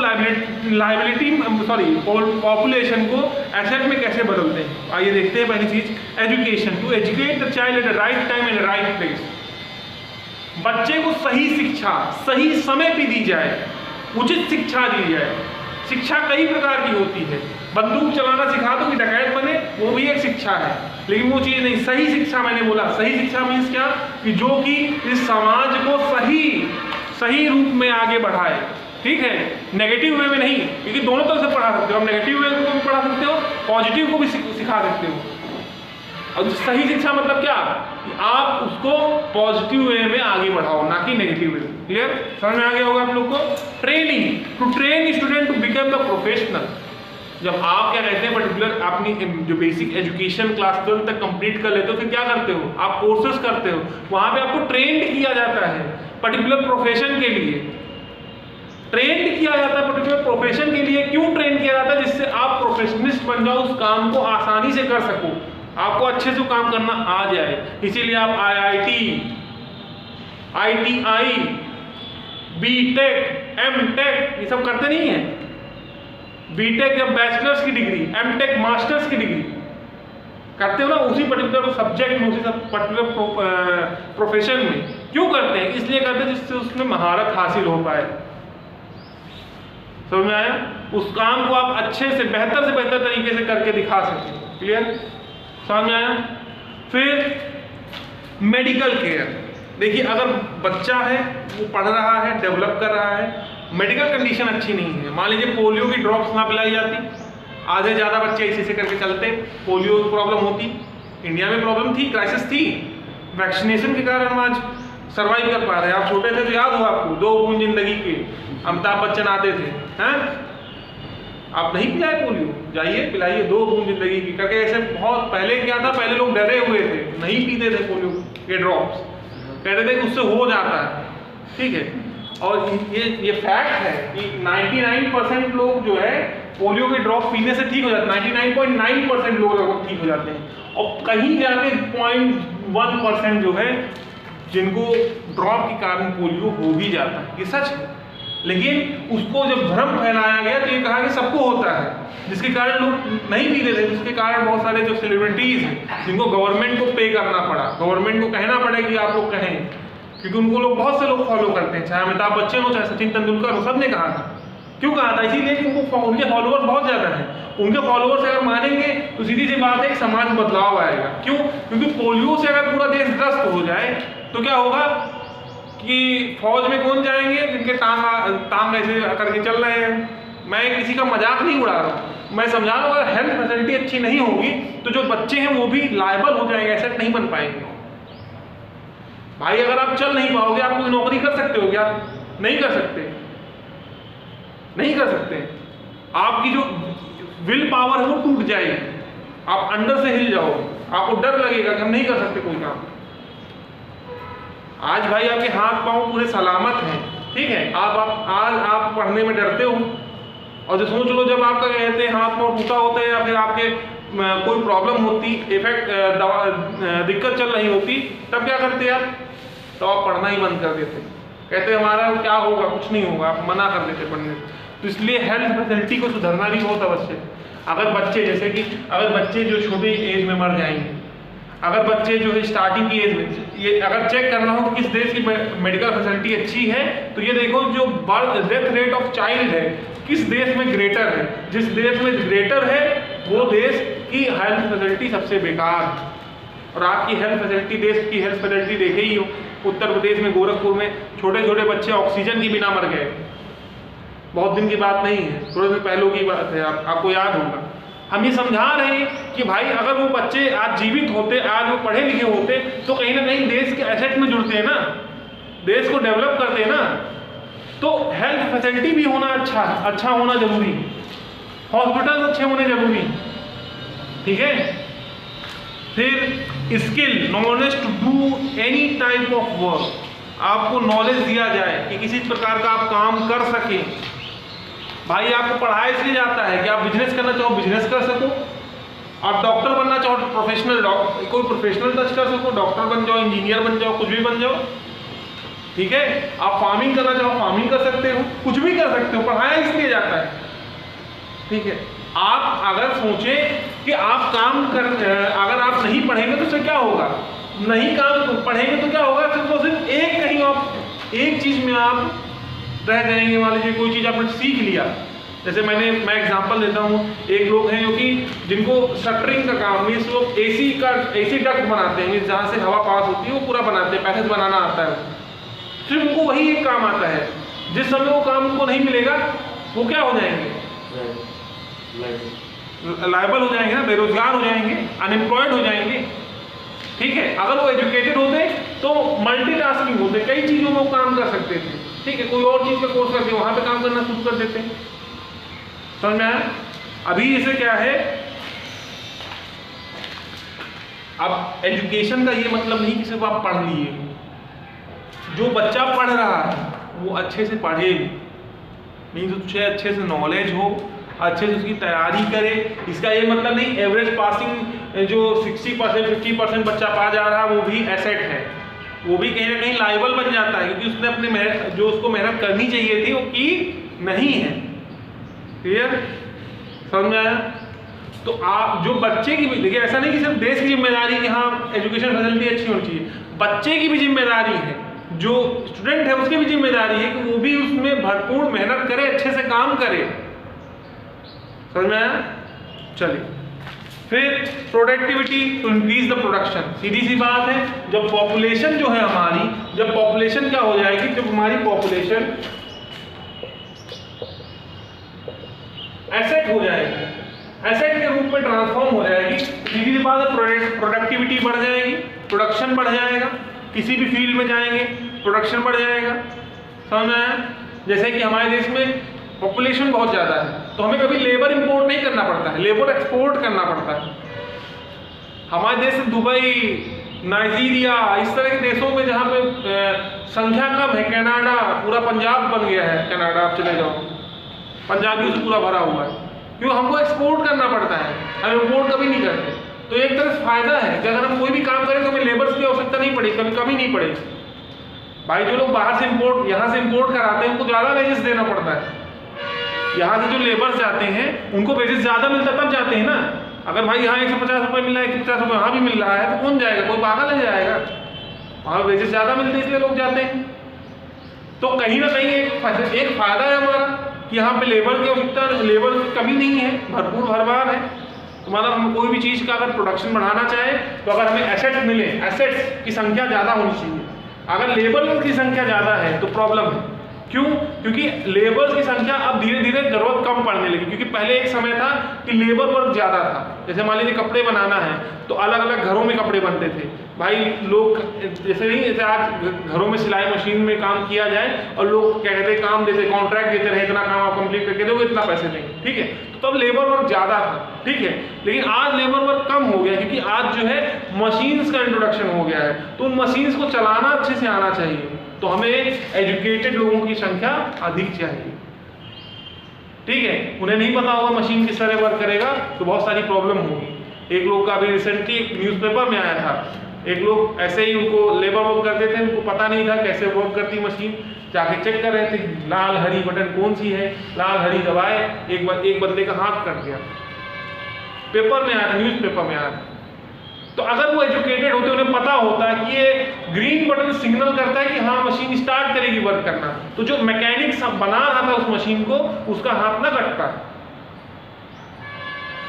पॉपुलेशन को एसेट में कैसे बदलते हैं, आइए देखते हैं। पहली चीज़, education, to educate the child at the right time and right place. बच्चे को सही शिक्षा सही समय पे दी जाए, उचित शिक्षा दी जाए। शिक्षा कई प्रकार की होती है, बंदूक चलाना सिखा दो कि डकैत बने, वो भी एक शिक्षा है, लेकिन वो चीज़ नहीं। सही शिक्षा, मैंने बोला सही शिक्षा मीन्स क्या, कि जो कि इस समाज को सही रूप में आगे बढ़ाए, ठीक है, नेगेटिव वे में नहीं, क्योंकि दोनों तरफ से पढ़ा सकते हो, आप नेगेटिव वे को भी पढ़ा सकते हो, पॉजिटिव को भी सिखा सकते हो। और सही शिक्षा मतलब क्या, कि आप उसको पॉजिटिव वे में आगे बढ़ाओ, ना कि नेगेटिव वे में। क्लियर, समझ में आ गया होगा आप लोग को। Training, to train student to become the professional. जब आप क्या कहते हैं, पर्टिकुलर अपनी जो बेसिक एजुकेशन क्लास 12 तक कंप्लीट कर लेते हो, फिर क्या करते हो, आप कोर्सेज करते हो, वहां पे आपको ट्रेंड किया जाता है पर्टिकुलर प्रोफेशन के लिए। ट्रेंड किया जाता है पर्टिकुलर प्रोफेशन के लिए। क्यों ट्रेन किया जाता है, जिससे आप प्रोफेशनलिस्ट बन जाओ, उस काम को आसानी से कर सको, आपको अच्छे से काम करना आ जाए। इसीलिए आप IIT, ITI, BTech, MTech ये सब करते नहीं है। BTech या बैचलर्स की डिग्री, MTech मास्टर्स की डिग्री करते हो ना, उसी पर्टिकुलर सब्जेक्ट में, उसी पर्टिकुलर प्रोफेशन में। क्यों करते हैं, इसलिए करते हैं जिससे उसमें महारत हासिल हो पाए। समझ में आया, उस काम को आप अच्छे से बेहतर तरीके से करके दिखा सकते हो। क्लियर, समझ में आया। फिर मेडिकल केयर, देखिए अगर बच्चा है वो पढ़ रहा है, डेवलप कर रहा है, मेडिकल कंडीशन अच्छी नहीं है, मान लीजिए पोलियो की ड्रॉप्स ना पिलाई जाती, आधे ज़्यादा बच्चे इसी से करके चलते, पोलियो की प्रॉब्लम होती, इंडिया में प्रॉब्लम थी, क्राइसिस थी, वैक्सीनेशन के कारण हम आज सर्वाइव कर पा रहे हैं। आप छोटे थे तो याद हो आपको, 2 बूंद जिंदगी के अमिताभ बच्चन आते थे, हैं, आप नहीं पिलाए पोलियो, जाइए पिलाइए 2 बूंद जिंदगी की करके। ऐसे बहुत पहले क्या था, पहले लोग डरे हुए थे, नहीं पीते थे पोलियो के ड्रॉप्स, कहते थे कि उससे हो जाता है, ठीक है। और ये फैक्ट है कि 99% लोग जो है पोलियो के ड्रॉप पीने से ठीक हो जाते हैं, 99.9% लोग लगभग ठीक हो जाते हैं, और कहीं जाके 0.1% जो है जिनको ड्रॉप के कारण पोलियो हो भी जाता है, ये सच है। लेकिन उसको जब भ्रम फैलाया गया तो ये कहा कि सबको होता है, जिसके कारण लोग नहीं पीते थे, जिसके कारण बहुत सारे जो सेलिब्रिटीज हैं जिनको गवर्नमेंट को पे करना पड़ा, गवर्नमेंट को कहना पड़े कि आप लोग कहें, क्योंकि उनको लोग बहुत से लोग फॉलो करते हैं, चाहे अमिताभ बच्चन हो, चाहे सचिन तेंदुलकर हो, सब ने कहा था। क्यों कहा था, इसीलिए कि उनके फॉलोअर्स बहुत ज़्यादा हैं, उनके फॉलोअर्स अगर मानेंगे तो सीधी सी बात है कि समाज में बदलाव आएगा। क्यों, क्योंकि पोलियो से अगर पूरा देश ग्रस्त हो जाए तो क्या होगा कि फौज में कौन जाएंगे जिनके टांग ऐसे करके चल रहे हैं। मैं किसी का मजाक नहीं उड़ा रहा हूँ, मैं समझा रहा हूँ, अगर हेल्थ फैसिलिटी अच्छी नहीं होगी तो जो बच्चे हैं वो भी लायबल हो जाएंगे, एसेट नहीं बन पाएंगे। भाई अगर आप चल नहीं पाओगे, आप कोई नौकरी कर सकते हो क्या, नहीं कर सकते, नहीं कर सकते। आपकी जो विल पावर है वो टूट जाएगी, आप अंदर से हिल जाओगे, आपको डर लगेगा कि हम नहीं कर सकते कोई काम। आज भाई आपके हाथ पांव पूरे सलामत हैं, ठीक है, आज आप पढ़ने में डरते हो, और जो सोच लो जब आपका कहते हैं हाथ पांव टूटा होता है या फिर आपके कोई प्रॉब्लम होती, दिक्कत चल रही होती, तब क्या करते आप, तो आप पढ़ना ही बंद कर देते, कहते हमारा क्या होगा, कुछ नहीं होगा, आप मना कर देते पढ़ने। तो इसलिए हेल्थ फैसिलिटी को सुधारना भी बहुत आवश्यक। अगर बच्चे जैसे कि अगर बच्चे जो छोटे एज में मर जाएंगे, अगर बच्चे जो है स्टार्टिंग की एज में, ये अगर चेक करना हो किस देश की मेडिकल फैसिलिटी अच्छी है, तो ये देखो जो birth death rate of child है किस देश में ग्रेटर है, जिस देश में ग्रेटर है वो देश की हेल्थ फैसिलिटी सबसे बेकार है। और आपकी हेल्थ फैसिलिटी, देश की हेल्थ फैसिलिटी देखे ही हो, उत्तर प्रदेश में गोरखपुर में छोटे छोटे बच्चे ऑक्सीजन के बिना मर गए, बहुत दिन की बात नहीं है, थोड़े दिन पहले की बात है, आपको याद होगा। हम ये समझा रहे हैं कि भाई अगर वो बच्चे आज जीवित होते, आज वो पढ़े लिखे होते, तो कहीं ना कहीं देश के एसेट में जुड़ते हैं ना, देश को डेवलप करते हैं ना। तो हेल्थ फैसिलिटी भी होना अच्छा होना जरूरी, हॉस्पिटल अच्छे होने जरूरी, ठीक है। फिर skill, knowledge to do any type of work, आपको नॉलेज दिया जाए कि किसी प्रकार का आप काम कर सकें, भाई आपको पढ़ाया इसलिए जाता है कि आप बिजनेस करना चाहो बिजनेस कर सको, आप डॉक्टर बनना चाहो प्रोफेशनल कोई प्रोफेशनल टच कर सको, डॉक्टर बन जाओ, इंजीनियर बन जाओ, कुछ भी बन जाओ, ठीक है। आप फार्मिंग करना चाहो फार्मिंग कर सकते हो, कुछ भी कर सकते हो, पढ़ाया इसलिए जाता है, ठीक है। आप अगर सोचें कि आप काम कर अगर आप नहीं पढ़ेंगे तो उससे क्या होगा, नहीं काम पढ़ेंगे तो क्या होगा, सिर्फ और सिर्फ एक कहीं आप एक चीज में आप रह जाएंगे। मान लीजिए कोई चीज आपने सीख लिया, जैसे मैं एग्जांपल देता हूँ, एक लोग हैं जो कि जिनको शटरिंग का काम, मीन्स वो एसी डक्ट बनाते हैं, मीन्स जहाँ से हवा पास होती है वो पूरा बनाते हैं, पैसेज बनाना आता है, सिर्फ उनको वही एक काम आता है। जिस समय वो काम उनको नहीं मिलेगा वो क्या हो जाएंगे, लायबल हो जाएंगे ना, बेरोजगार हो जाएंगे, अनएम्प्लॉयड हो जाएंगे, ठीक है। अगर वो एजुकेटेड होते तो मल्टीटास्किंग होते, कई चीज़ों में वो काम कर सकते थे, ठीक है। कोई और चीज़ का कोर्स करके वहाँ पे काम करना शुरू कर देते, समझ में आया। अभी इसे क्या है, अब एजुकेशन का ये मतलब नहीं कि सिर्फ आप पढ़ लिए, जो बच्चा पढ़ रहा है वो अच्छे से पढ़े, मीन्स उससे अच्छे से नॉलेज हो, अच्छे से उसकी तैयारी करे। इसका ये मतलब नहीं एवरेज पासिंग जो 60% 50% बच्चा पा जा रहा है वो भी एसेट है, वो भी कहीं ना कहीं लायबल बन जाता है, क्योंकि उसने अपने जो उसको मेहनत करनी चाहिए थी वो की नहीं है। क्लियर, समझ में आया। तो आप जो बच्चे की भी, देखिए ऐसा नहीं कि सिर्फ देश की जिम्मेदारी कि हाँ एजुकेशन फैसिलिटी अच्छी होनी चाहिए, बच्चे की भी जिम्मेदारी है, जो स्टूडेंट है उसकी भी जिम्मेदारी है कि वो भी उसमें भरपूर मेहनत करे, अच्छे से काम करे, समझ में आया। चलिए फिर productivity to increase the production, सीधी सी बात है, जब पॉपुलेशन जो है हमारी, जब पॉपुलेशन क्या हो जाएगी, जब हमारी पॉपुलेशन एसेट हो जाएगी, एसेट के रूप में ट्रांसफॉर्म हो जाएगी, सीधी सी बात है, प्रोडक्टिविटी बढ़ जाएगी, प्रोडक्शन बढ़ जाएगा, किसी भी फील्ड में जाएंगे प्रोडक्शन बढ़ जाएगा, समझ में आया। जैसे कि हमारे देश में पॉपुलेशन बहुत ज़्यादा है तो हमें कभी लेबर इंपोर्ट नहीं करना पड़ता है, लेबर एक्सपोर्ट करना पड़ता है। हमारे देश से दुबई, नाइजीरिया, इस तरह के देशों में जहाँ पे संख्या कम है, कनाडा, पूरा पंजाब बन गया है, कनाडा आप चले जाओ, पंजाबियों से पूरा भरा हुआ है, क्यों हमको एक्सपोर्ट करना पड़ता है, हम इंपोर्ट कभी नहीं करते। तो एक तरह से फायदा है कि अगर हम कोई भी काम करें तो हमें लेबर्स की आवश्यकता नहीं पड़ेगी, कभी कमी नहीं पड़ेगी। भाई जो लोग बाहर से इंपोर्ट, यहाँ से इंपोर्ट कराते हैं उनको ज़्यादा वेजेस देना पड़ता है, यहाँ से जो लेबर्स जाते हैं उनको वेजेस ज़्यादा मिलता तब जाते हैं ना। अगर भाई यहाँ 150 रुपये मिल रहा है, 150 रुपये वहाँ भी मिल रहा है तो कौन जाएगा, कोई पागल नहीं जाएगा, वहाँ वेजेस ज़्यादा मिलते हैं इसलिए लोग जाते हैं। तो कहीं ना कहीं एक फायदा है हमारा कि यहाँ पे लेबर की आवश्यकता, लेबर की कमी नहीं है, भरपूर भरमार है। तो मतलब हम कोई भी चीज़ का अगर प्रोडक्शन बढ़ाना चाहे तो अगर हमें एसेट्स मिले, एसेट्स की संख्या ज़्यादा होनी चाहिए। अगर लेबर की संख्या ज़्यादा है तो प्रॉब्लम है, क्यों, क्योंकि लेबर की संख्या अब धीरे धीरे जरूरत कम पड़ने लगी, क्योंकि पहले एक समय था कि लेबर वर्क ज़्यादा था। जैसे मान लीजिए कपड़े बनाना है तो अलग अलग घरों में कपड़े बनते थे, भाई लोग जैसे नहीं, जैसे आज घरों में सिलाई मशीन में काम किया जाए और लोग क्या कहते हैं काम देते, कॉन्ट्रैक्ट देते रहे, इतना काम आप कंप्लीट करके दोगे इतना पैसे देंगे, ठीक है। तो तब लेबर वर्क ज़्यादा था, ठीक है। लेकिन आज लेबर वर्क कम हो गया क्योंकि आज जो है मशीन्स का इंट्रोडक्शन हो गया है, तो उन मशीन्स को चलाना अच्छे से आना चाहिए, तो हमें एजुकेटेड लोगों की संख्या अधिक चाहिए, ठीक है। उन्हें नहीं पता होगा मशीन किस तरह वर्क करेगा तो बहुत सारी प्रॉब्लम होगी। एक लोग का अभी रिसेंटली न्यूज़पेपर में आया था, एक लोग ऐसे ही उनको लेबर वर्क करते थे, उनको पता नहीं था कैसे वर्क करती मशीन, जाके चेक कर रहे थे लाल हरी बटन कौन सी है, लाल हरी दबाए, एक बंदे का हाथ कट गया, पेपर में आया था, न्यूज़पेपर में आया था। तो अगर वो एजुकेटेड होते, उन्हें पता होता है कि ये ग्रीन बटन सिग्नल करता है कि हाँ मशीन स्टार्ट करेगी वर्क करना, तो जो मैकेनिक बना रहा था उस मशीन को उसका हाथ ना कटता।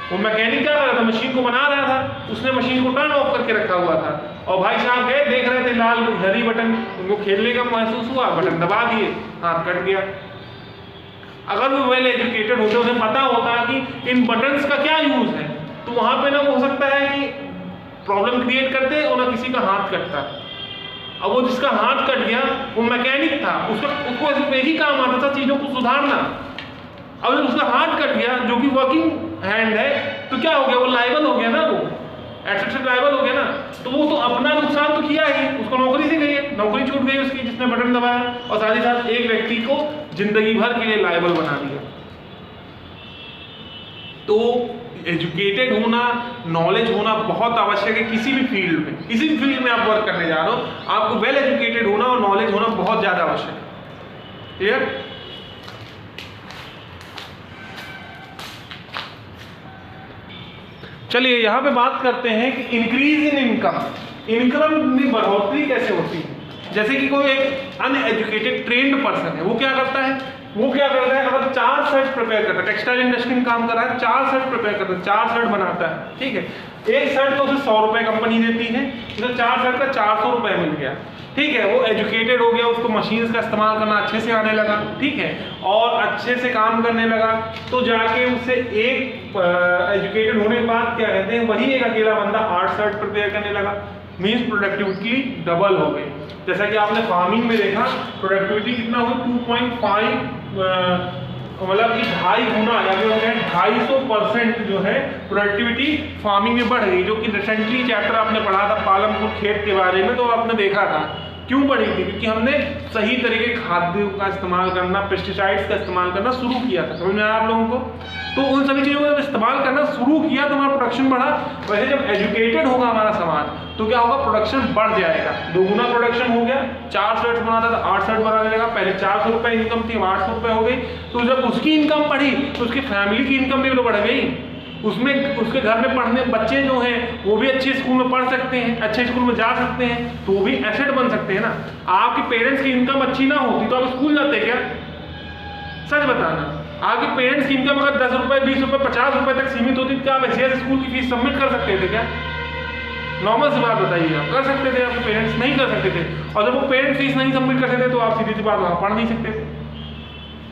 वो मैकेनिक क्या कर रहा था, मशीन को बना रहा था, उसने मशीन को टर्न ऑफ करके रखा हुआ था, और भाई साहब गए देख रहे थे लाल हरी बटन, उनको खेलने का महसूस हुआ, बटन दबा दिए, हाथ कट गया। अगर वो वेल एजुकेटेड होते, उन्हें पता होता कि इन बटन्स का क्या यूज है, तो वहां पे ना हो सकता है कि प्रॉब्लम क्रिएट करते और ना किसी का हाथ कटता। अब वो जिसका हाथ कट गया वो मैकेनिक था, उसको एक ही काम आता था चीज़ों को सुधारना। अब उसका हाथ कट गया जो कि वर्किंग हैंड है तो क्या हो गया, वो लायबल हो गया ना, वो एसेट से लायबल हो गया ना, तो वो तो अपना नुकसान तो किया ही, उसको नौकरी से गई है, नौकरी छूट गई उसकी जिसने बटन दबाया, और साथ ही साथ एक व्यक्ति को जिंदगी भर के लिए लायबल बना दिया। तो एजुकेटेड होना, नॉलेज होना बहुत आवश्यक है किसी भी फील्ड में। किसी भी फील्ड में आप वर्क करने जा रहे हो, आपको वेल एजुकेटेड होना और नॉलेज होना बहुत ज़्यादा आवश्यक है। क्लियर? चलिए यहाँ पे बात करते हैं कि इंक्रीज इन इनकम में बढ़ोतरी कैसे होती है। जैसे कि कोई एक अनएजुकेटेड ट्रेंड पर्सन है, वो क्या करता है, अगर 4 शर्ट प्रिपेयर करता है, टेक्सटाइल इंडस्ट्री में काम कर रहा है, 4 शर्ट प्रिपेयर करता है, 4 शर्ट बनाता है, ठीक है, एक शर्ट तो उसे 100 रुपये कंपनी देती है, तो 4 शर्ट का 400 रुपये मिल गया, ठीक है, वो एजुकेटेड हो गया, उसको मशीन्स का इस्तेमाल करना अच्छे से आने लगा, ठीक है, और अच्छे से काम करने लगा, तो जाके उसे एक एजुकेटेड होने के बाद क्या कहते हैं, वही एक अकेला बंदा 8 शर्ट प्रिपेयर करने लगा, मीन्स प्रोडक्टिविटी डबल हो गई। जैसा कि आपने फार्मिंग में देखा, प्रोडक्टिविटी कितना हुआ, 2.5 मतलब कि 2.5 गुना या फिर 250% जो है प्रोडक्टिविटी फार्मिंग में बढ़ गई। जो कि रिसेंटली चैप्टर आपने पढ़ा था पालमपुर खेत के बारे में, तो आपने देखा था क्यों बढ़ी थी, क्योंकि हमने सही तरीके खाद्यों का इस्तेमाल करना, पेस्टिसाइड्स का इस्तेमाल करना शुरू किया था। समझ में आया आप लोगों को? तो उन सभी चीज़ों का जब इस्तेमाल करना शुरू किया तो हमारा प्रोडक्शन बढ़ा। वैसे जब एजुकेटेड होगा हमारा समाज तो क्या होगा, प्रोडक्शन बढ़ जाएगा, 2 गुना प्रोडक्शन हो गया। 4 शर्ट बनाता था 8 शर्ट बनाने लगा, पहले 400 रुपये इनकम थी, 800 रुपये हो गई। तो जब उसकी इनकम बढ़ी तो उसकी फैमिली की इनकम भी तो बढ़ गई। उसमें उसके घर में पढ़ने बच्चे जो हैं वो भी अच्छे स्कूल में पढ़ सकते हैं, अच्छे स्कूल में जा सकते हैं, तो वो भी एसेट बन सकते हैं ना। आपके पेरेंट्स की इनकम अच्छी ना होती तो आप स्कूल जाते क्या? सच बताना, आपके पेरेंट्स की इनकम अगर 10 रुपये, 20 रुपये, 50 रुपये तक सीमित होती तो क्या आप ऐसे स्कूल की फीस सबमिट कर सकते थे क्या? नॉर्मल सी बात बताइए, आप कर सकते थे? आपके पेरेंट्स नहीं कर सकते थे, और जब वो पेरेंट्स फीस नहीं सबमिट करते थे तो आप सीधी सी बात वहाँ पढ़ नहीं सकते थे।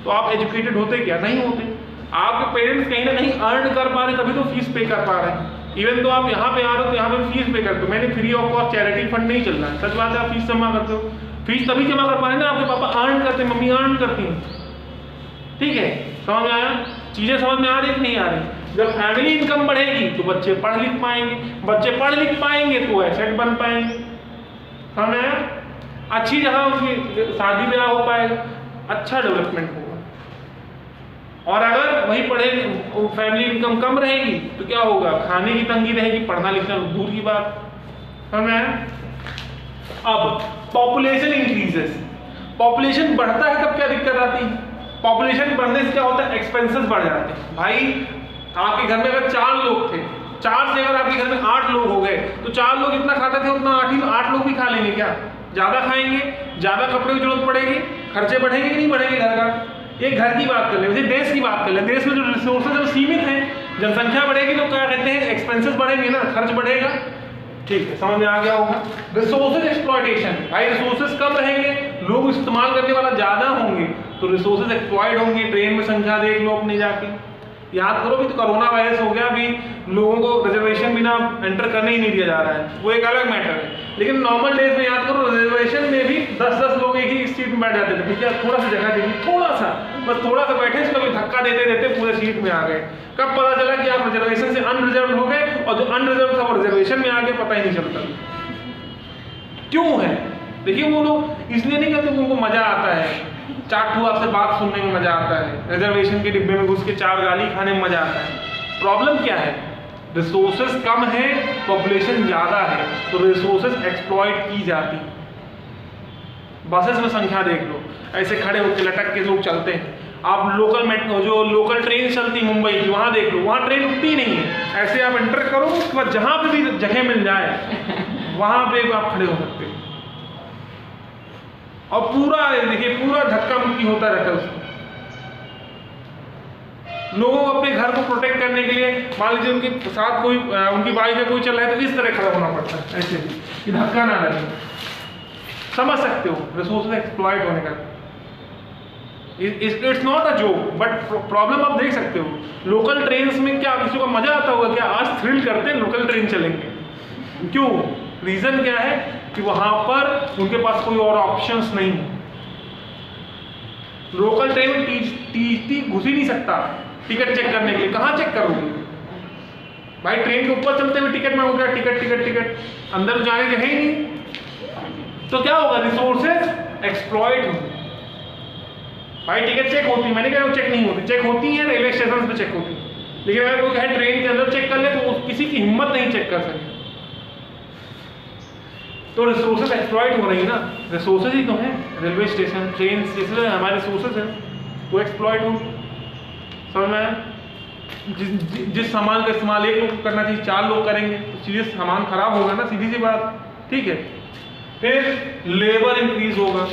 तो आप एजुकेटेड होते क्या? नहीं होते। आपके पेरेंट्स कहीं ना कहीं अर्न कर पा रहे तभी तो फीस पे कर पा रहे हैं। इवन तो आप यहाँ पे आ रहे हो तो यहाँ पे फीस पे करते हो। मैंने free of cost charity fund नहीं चल रहा है, सच बात है। आप फीस जमा करते हो, फीस तभी जमा कर पा रहे हैं ना, आपके पापा अर्न करते हैं, मम्मी अर्न करती हैं, ठीक है। समझ में आया? चीज़ें समझ में आ रही कि नहीं आ रही? जब फैमिली इनकम बढ़ेगी तो बच्चे पढ़ लिख पाएंगे, बच्चे पढ़ लिख पाएंगे तो एसेट बन पाएंगे। समझ में आया? अच्छी जगह उनकी शादी ब्याह हो पाएगा, अच्छा डेवलपमेंट होगा। और अगर वही पढ़े फैमिली इनकम कम रहेगी तो क्या होगा, खाने की तंगी रहेगी, पढ़ना लिखना दूर की बात। समझ में आया? अब पॉपुलेशन इंक्रीजेस, पॉपुलेशन बढ़ता है तब क्या दिक्कत आती है? पॉपुलेशन बढ़ने से क्या होता है, एक्सपेंसेस बढ़ जाते हैं। भाई आपके घर में अगर 4 लोग थे, 4 से अगर आपके घर में 8 लोग हो गए तो 4 लोग इतना खाते थे उतना 8 लोग भी खा लेंगे क्या? ज़्यादा खाएंगे, ज़्यादा कपड़े की जरूरत पड़ेगी, खर्चे बढ़ेंगे कि नहीं बढ़ेंगे घर का? एक घर की बात कर ले, वैसे देश की बात कर ले, देश में जो रिसोर्सेज जो सीमित हैं, जनसंख्या बढ़ेगी तो क्या कहते हैं, एक्सपेंसेस बढ़ेंगे ना, खर्च बढ़ेगा। ठीक है, समझ में आ गया होगा। रिसोर्सेज एक्सप्लॉयटेशन, भाई रिसोर्सेज कम रहेंगे, लोग इस्तेमाल करने वाला ज़्यादा होंगे तो रिसोर्सेज एक्सप्लॉयट होंगे। ट्रेन में संख्या देख लो अपने जाके, याद करो भी तो कोरोना वायरस हो गया, अभी लोगों को रिजर्वेशन बिना एंटर करने ही नहीं दिया जा रहा है, वो एक अलग मैटर है। लेकिन नॉर्मल डेज में याद करो, रिजर्वेशन में भी 10-10 लोग एक ही सीट में बैठ जाते थे, ठीक है, थोड़ा सा जगह देगी, थोड़ा सा, बस थोड़ा सा बैठे, कभी धक्का देते देते पूरे सीट में आ गए। कब पता चला कि आप रिजर्वेशन से अनरिजर्व हो गए, और जो अनरिजर्व था वो रिजर्वेशन में आ गए, पता ही नहीं चलता। क्यों है? देखिए, वो लोग इसलिए नहीं कहते उनको मजा आता है, चाटू आपसे बात सुनने में मजा आता है, रिजर्वेशन के डिब्बे में घुस के 4 गाली खाने में मजा आता है। प्रॉब्लम क्या है? रिसोर्सेज कम है, पॉपुलेशन ज़्यादा है, तो रिसोर्सेज एक्सप्लॉइट की जाती। बसेस में संख्या देख लो, ऐसे खड़े होकर लटक के लोग चलते हैं। आप लोकल मेट्रो, जो लोकल ट्रेन चलती मुंबई की, वहाँ देख लो, वहाँ ट्रेन रुकती नहीं है। ऐसे आप एंटर करो, उसके बाद जहाँ पे भी जगह मिल जाए वहाँ पे आप खड़े हो सकते हो, और पूरा देखिए पूरा धक्का मुक्की होता रहता है उसको। लोगों को अपने घर को प्रोटेक्ट करने के लिए, मान लीजिए उनके साथ कोई, उनकी बाइक में कोई चल रहा है तो इस तरह खड़ा होना पड़ता है, ऐसे कि धक्का ना लगे। समझ सकते हो रिसोर्सेज एक्सप्लॉइट होने का। It's not a joke, but problem आप देख सकते हो। लोकल ट्रेन में क्या किसी को मजा आता होगा क्या? आज थ्रिल करते हैं लोकल ट्रेन चलेंगे, क्यों? रीजन क्या है कि वहां पर उनके पास कोई और ऑप्शंस नहीं है। लोकल ट्रेन में टी घुस ही नहीं सकता टिकट चेक करने के लिए, कहाँ चेक करोगे भाई? ट्रेन के ऊपर चलते हुए टिकट में हो गया, टिकट टिकट टिकट, अंदर जाने जगह ही नहीं। तो क्या होगा? रिसोर्सेज एक्सप्लॉइट होंगे। भाई टिकट चेक होती है, मैंने कहा चेक नहीं होती, चेक होती है, रेलवे स्टेशन पे चेक होती है। लेकिन अगर कोई कहे ट्रेन के अंदर चेक कर ले तो किसी की हिम्मत नहीं चेक कर सके। तो रिसोर्सेज एक्सप्लॉइट हो रही है ना, रिसोर्सेज ही तो है, रेलवे स्टेशन, ट्रेन, जैसे हमारे रिसोर्सेज हैं वो एक्सप्लॉइट हो। समझ में आया? जिस सामान का इस्तेमाल एक लोग करना चाहिए 4 लोग करेंगे तो सीधे सामान खराब होगा ना, सीधी सी बात। ठीक है, फिर लेबर इंक्रीज होगा।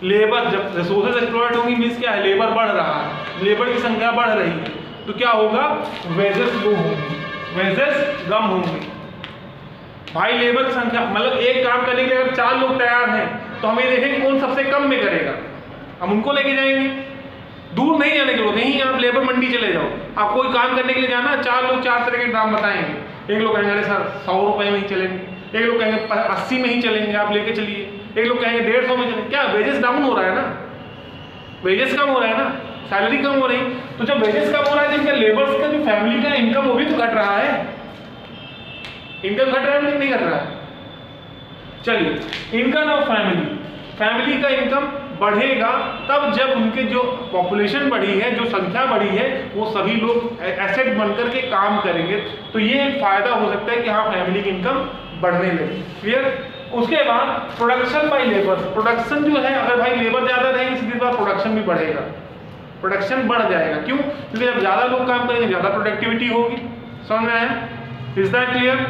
लेबर जब रिसोर्सेज एक्सप्लॉइट होंगी मीन्स क्या है, लेबर बढ़ रहा है, लेबर की संख्या बढ़ रही है, तो क्या होगा, वेजेस लो होंगे, वेजेस कम होंगे। भाई लेबर की संख्या मतलब एक काम करने के लिए अगर 4 लोग तैयार हैं तो हमें देखेंगे कौन सबसे कम में करेगा, हम उनको लेके जाएंगे। दूर नहीं जाने की जरूरत, यहीं आप लेबर मंडी चले जाओ, आप कोई काम करने के लिए जाना, 4 लोग 4 तरह के दाम बताएंगे। एक लोग कहेंगे अरे सर 100 रुपये में ही चलेंगे, एक लोग कहेंगे 80 में ही चलेंगे, आप लेके चलिए, एक लोग कहेंगे 150 में चलेंगे। क्या वेजेस डाउन हो रहा है ना, वेजेस कम हो रहा है ना, सैलरी कम हो रही। तो जब वेजेस कम हो रहा है तो इनका लेबर्स का जो फैमिली का इनकम वो भी तो घट रहा है, इनकम घट रहा है नहीं घट रहा है। चलिए, इनकम ऑफ फैमिली का इनकम बढ़ेगा तब जब उनके जो पॉपुलेशन बढ़ी है, जो संख्या बढ़ी है, वो सभी लोग एसेट बनकर के काम करेंगे। तो ये एक फायदा हो सकता है कि हाँ फैमिली की इनकम बढ़ने लगे। क्लियर? उसके बाद प्रोडक्शन बाय लेबर, प्रोडक्शन जो है अगर भाई लेबर ज़्यादा रहेंगे सीधी बात प्रोडक्शन भी बढ़ेगा, प्रोडक्शन बढ़ जाएगा। क्यों? क्योंकि जब ज़्यादा लोग काम करेंगे ज़्यादा प्रोडक्टिविटी होगी। समझ में आया? Is that clear?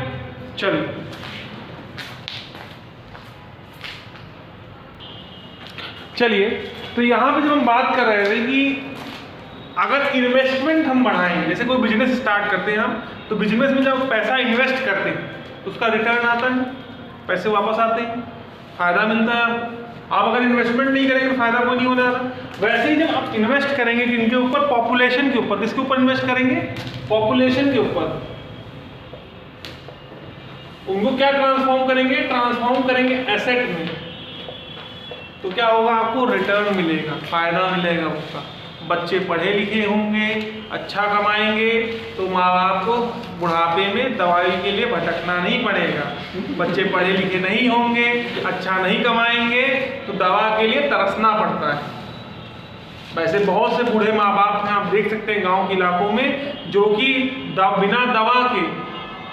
चलिए, तो यहाँ पे जब हम बात कर रहे थे कि अगर इन्वेस्टमेंट हम बढ़ाएंगे, जैसे कोई बिजनेस स्टार्ट करते हैं हम, तो बिजनेस में जब पैसा इन्वेस्ट करते हैं तो उसका रिटर्न आता है, पैसे वापस आते हैं, फायदा मिलता है आपको। आप अगर इन्वेस्टमेंट नहीं करेंगे तो फायदा कोई नहीं होने वाला। वैसे ही जब आप इन्वेस्ट करेंगे इनके ऊपर, पॉपुलेशन के ऊपर, किसके ऊपर इन्वेस्ट करेंगे? पॉपुलेशन के ऊपर। उनको क्या ट्रांसफॉर्म करेंगे एसेट में, तो क्या होगा, आपको रिटर्न मिलेगा, फायदा मिलेगा उसका। बच्चे पढ़े लिखे होंगे, अच्छा कमाएंगे, तो माँ बाप को बुढ़ापे में दवाई के लिए भटकना नहीं पड़ेगा। बच्चे पढ़े लिखे नहीं होंगे, अच्छा नहीं कमाएंगे, तो दवा के लिए तरसना पड़ता है। वैसे बहुत से बूढ़े माँ बाप हैं, आप देख सकते हैं गांव के इलाकों में, जो कि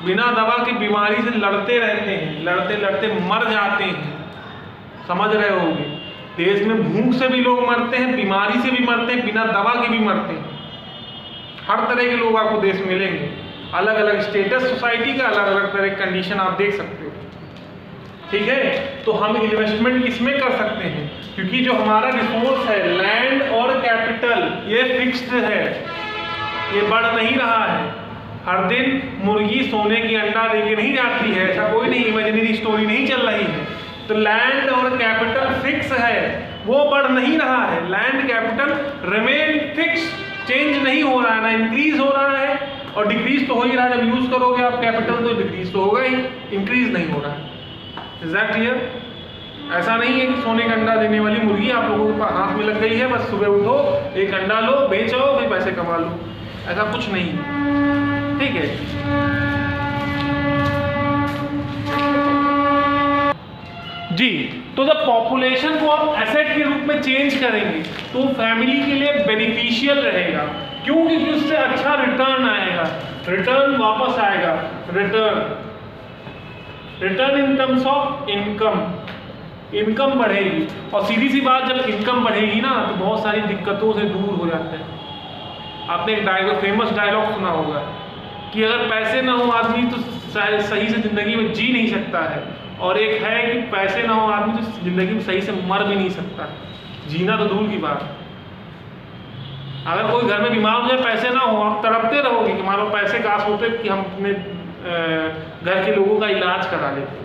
बिना दवा के बीमारी से लड़ते रहते हैं, लड़ते लड़ते मर जाते हैं। समझ रहे होंगे, देश में भूख से भी लोग मरते हैं, बीमारी से भी मरते हैं, बिना दवा के भी मरते हैं। हर तरह के लोग आपको देश में मिलेंगे, अलग अलग स्टेटस सोसाइटी का, अलग अलग तरह की कंडीशन आप देख सकते हो। ठीक है, तो हम इन्वेस्टमेंट किसमें कर सकते हैं, क्योंकि जो हमारा रिसोर्स है लैंड और कैपिटल, ये फिक्स्ड है, ये बढ़ नहीं रहा है। हर दिन मुर्गी सोने की अंडा देके नहीं जाती है, ऐसा कोई नहीं, इमेजिनरी स्टोरी नहीं चल रही है। तो लैंड और कैपिटल फिक्स है, वो बढ़ नहीं रहा है। Land capital remain fix, change नहीं हो रहा है, ना इंक्रीज हो रहा है, और डिक्रीज तो हो ही रहा है। जब यूज करोगे आप कैपिटल तो डिक्रीज तो होगा ही, इंक्रीज नहीं हो रहा है। Is that clear? ऐसा नहीं है कि सोने का अंडा देने वाली मुर्गी आप लोगों के हाथ में लग गई है, बस सुबह उठो, एक अंडा लो, बेचो, फिर पैसे कमा लो, ऐसा कुछ नहीं है। ठीक है, जी। तो जब पॉपुलेशन को आप एसेट के रूप में चेंज करेंगे तो फैमिली के लिए बेनिफिशियल रहेगा। क्यों? क्योंकि उससे अच्छा रिटर्न आएगा, रिटर्न वापस आएगा, return in terms of income बढ़ेगी। और सीधी सी बात, जब इनकम बढ़ेगी ना तो बहुत सारी दिक्कतों से दूर हो जाते हैं। आपने एक फेमस डायलॉग सुना होगा कि अगर पैसे ना हो आदमी तो सही से जिंदगी में जी नहीं सकता है, और एक है कि पैसे ना हो आदमी तो जिंदगी में सही से मर भी नहीं सकता। जीना तो दूर की बात। अगर कोई घर में बीमार हो जाए, पैसे ना हो, आप तड़पते रहोगे कि हमारे पैसे काश होते कि हम अपने घर के लोगों का इलाज करा लेते।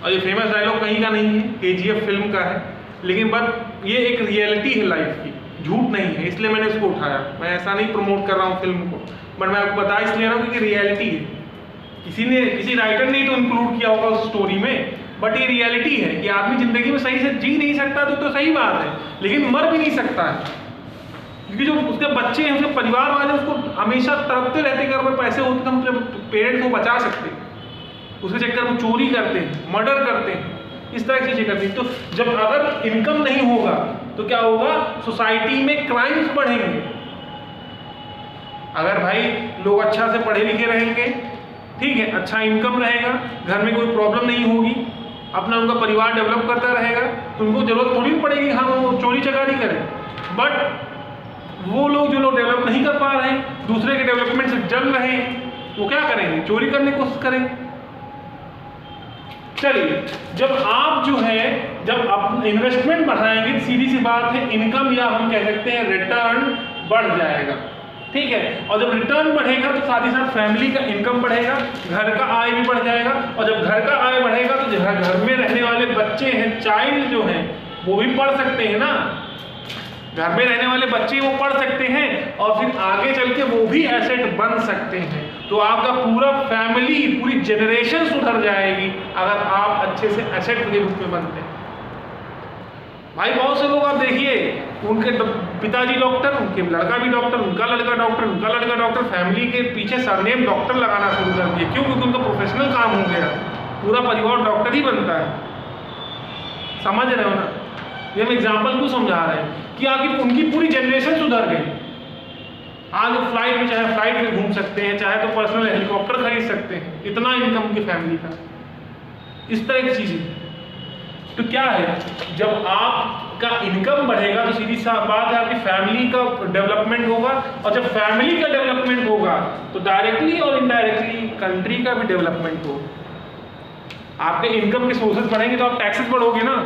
और ये फेमस डायलॉग कहीं का नहीं है, KGF फिल्म का है, लेकिन बट ये एक रियलिटी है लाइफ की, झूठ नहीं है, इसलिए मैंने इसको उठाया। मैं ऐसा नहीं प्रमोट कर रहा हूँ फिल्म को, बट मैं आपको बता इसलिए रहा हूँ क्योंकि रियलिटी है। किसी राइटर ने तो इंक्लूड किया होगा उस स्टोरी में, बट ये रियलिटी है कि आदमी जिंदगी में सही से जी नहीं सकता तो सही बात है, लेकिन मर भी नहीं सकता है, क्योंकि जो उसके बच्चे हैं, उसके परिवार वाले उसको हमेशा तड़पते रहते कि अगर पैसे होते तो हम अपने पेरेंट्स को बचा सकते, उसके चक्कर में चोरी करते हैं, मर्डर करते हैं, इस तरह की चीज़ें करते हैं। तो जब अगर इनकम नहीं होगा तो क्या होगा, सोसाइटी में क्राइम्स बढ़ेंगे। अगर भाई लोग अच्छा से पढ़े लिखे रहेंगे, ठीक है, अच्छा इनकम रहेगा, घर में कोई प्रॉब्लम नहीं होगी, अपना उनका परिवार डेवलप करता रहेगा, तो उनको जरूरत थोड़ी पड़ेगी हाँ वो चोरी चकारी करें। बट वो लोग जो लोग डेवलप नहीं कर पा रहे हैं, दूसरे के डेवलपमेंट से जल रहे हैं, वो क्या करेंगे, चोरी करने की कोशिश करेंगे। चलिए, जब आप जो है जब आप इन्वेस्टमेंट बढ़ाएंगे, सीधी सी बात है, इनकम या हम कह सकते हैं रिटर्न बढ़ जाएगा, ठीक है। और जब रिटर्न बढ़ेगा तो साथ ही साथ फैमिली का इनकम बढ़ेगा, घर का आय भी बढ़ जाएगा। और जब घर का आय बढ़ेगा तो घर में रहने वाले बच्चे हैं, चाइल्ड जो हैं वो भी पढ़ सकते हैं ना, घर में रहने वाले बच्चे वो पढ़ सकते हैं और फिर आगे चल के वो भी एसेट बन सकते हैं। तो आपका पूरा फैमिली, पूरी जनरेशन सुधर जाएगी अगर आप अच्छे से एसेट के रूप में बनते हैं। भाई बहुत से लोग आप देखिए, उनके पिताजी डॉक्टर, उनके लड़का भी डॉक्टर, उनका लड़का डॉक्टर, उनका लड़का डॉक्टर, फैमिली के पीछे सरनेम डॉक्टर लगाना शुरू कर दिए। क्यों? क्योंकि उनका प्रोफेशनल काम हो गया, पूरा परिवार डॉक्टर ही बनता है। समझ रहे हो ना? ये हम एग्जाम्पल क्यों समझा रहे हैं कि आगे उनकी पूरी जनरेशन सुधर गई। आज फ्लाइट में, चाहे फ्लाइट में घूम सकते हैं, चाहे तो पर्सनल हेलीकॉप्टर खरीद सकते हैं, इतना इनकम की फैमिली का, इस तरह की चीजें। तो क्या है, जब आपका इनकम बढ़ेगा तो सीधी सी बात है आपकी फैमिली का डेवलपमेंट होगा, और जब फैमिली का डेवलपमेंट होगा तो डायरेक्टली और इनडायरेक्टली कंट्री का भी डेवलपमेंट होगा। आपके इनकम के सोर्सेज बढ़ेंगे तो आप टैक्सेस बढ़ोगे ना।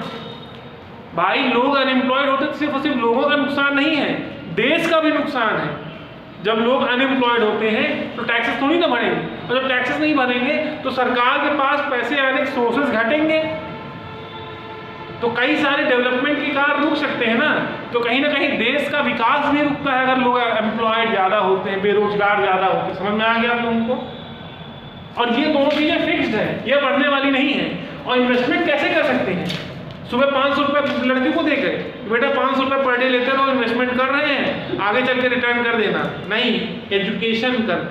भाई लोग अनएम्प्लॉयड होते तो सिर्फ और सिर्फ लोगों का नुकसान नहीं है, देश का भी नुकसान है। जब लोग अनएम्प्लॉयड होते हैं तो टैक्सेस थोड़ी ना भरेंगे, और जब टैक्सेस नहीं भरेंगे तो सरकार के पास पैसे आने के सोर्सेज घटेंगे, तो कई सारे डेवलपमेंट के कार्य रुक सकते हैं ना। तो कहीं ना कहीं देश का विकास भी रुकता है अगर लोग एम्प्लॉयड ज़्यादा होते हैं, बेरोजगार ज़्यादा होते हैं। समझ में आ गया आप लोगों को? और ये दोनों चीज़ें फिक्स्ड है, ये बढ़ने वाली नहीं है। और इन्वेस्टमेंट कैसे कर सकते हैं? सुबह 500 रुपये लड़की को देकर, बेटा 500 रुपये पर डे लेते रहो, इन्वेस्टमेंट कर रहे हैं, आगे चल के रिटर्न कर देना। नहीं, एजुकेशन कर।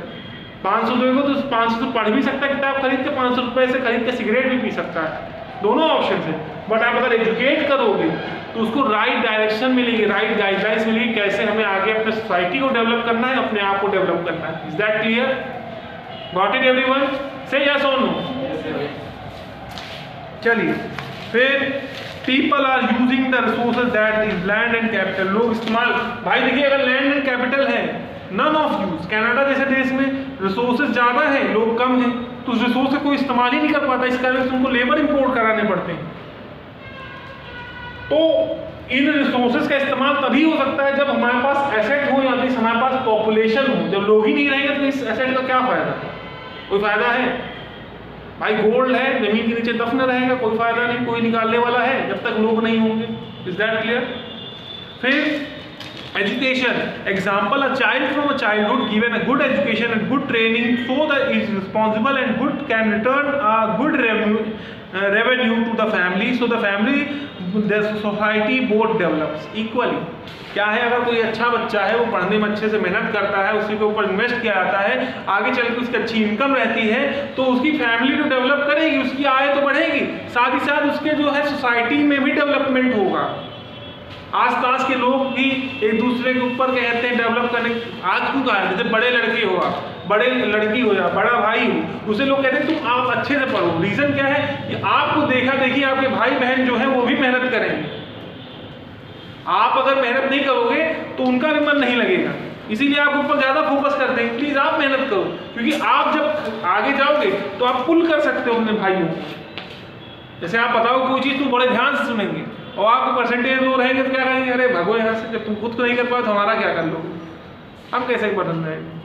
500 रुपये को तो 500 तो पढ़ भी सकता है किताब खरीद के, 500 रुपये से खरीद के सिगरेट भी पी सकता है, दोनों ऑप्शन है। बट आप अगर एजुकेट करोगे तो उसको राइट डायरेक्शन मिलेगी, राइट गाइडलाइंस मिलेगी, कैसे हमें आगे अपने सोसाइटी को डेवलप करना है, अपने आप को डेवलप करना है। Is that clear? Got it everyone? Say yes और नो? चलिए, फिर people are using the resources that is land and capital. लोग इस्तेमाल, भाई देखिए अगर लैंड एंड कैपिटल है, नन ऑफ यूज, कनाडा जैसे देश में रिसोर्सेज ज़्यादा है, लोग कम हैं, तो उस रिसोर्स का कोई इस्तेमाल ही नहीं कर पाता, इस कारण से उनको लेबर इंपोर्ट कराने पड़ते हैं। तो इन रिसोर्सेज का इस्तेमाल तभी हो सकता है जब हमारे पास एसेट हो, या फिर हमारे पास पॉपुलेशन हो। जब लोग ही नहीं रहेंगे तो इस एसेट का क्या फायदा? कोई फायदा है? भाई गोल्ड है, जमीन के नीचे दफन रहेगा, कोई फायदा नहीं, कोई निकालने वाला है जब तक लोग नहीं होंगे। Is that clear? फिर education example, a child from a childhood given a good education and good training so that is responsible and good can return a good revenue to the family, so the family, the society both develops equally। क्या है, अगर कोई अच्छा बच्चा है, वो पढ़ने में अच्छे से मेहनत करता है, उसी के ऊपर इन्वेस्ट किया जाता है, आगे चल के उसकी अच्छी इनकम रहती है, तो उसकी फैमिली तो डेवलप करेगी, उसकी आय तो बढ़ेगी, साथ ही साथ उसके जो है सोसाइटी में भी डेवलपमेंट होगा। आसपास के लोग भी एक दूसरे के ऊपर कहते हैं डेवलप करने। आज क्यों कहा है, जैसे बड़े लड़के हुआ, बड़े लड़की हो या बड़ा भाई हो, उसे लोग कहते हैं तुम आप अच्छे से पढ़ो। रीजन क्या है कि आपको देखा देखी आपके भाई बहन जो है वो भी मेहनत करेंगे। आप अगर मेहनत नहीं करोगे तो उनका भी मन नहीं लगेगा, इसीलिए आपके ऊपर ज्यादा फोकस करते हैं, प्लीज आप मेहनत करो, क्योंकि आप जब आगे जाओगे तो आप पुल कर सकते हो अपने भाइयों को। जैसे आप बताओ कोई चीज तुम बड़े ध्यान से सुनेंगे और आपके परसेंटेज लो रहेंगे तो क्या कहेंगे, अरे भगो यहाँ से, जब तुम खुद को नहीं कर पाए तो हमारा क्या कर लोगे, हम कैसे बदल जाएंगे।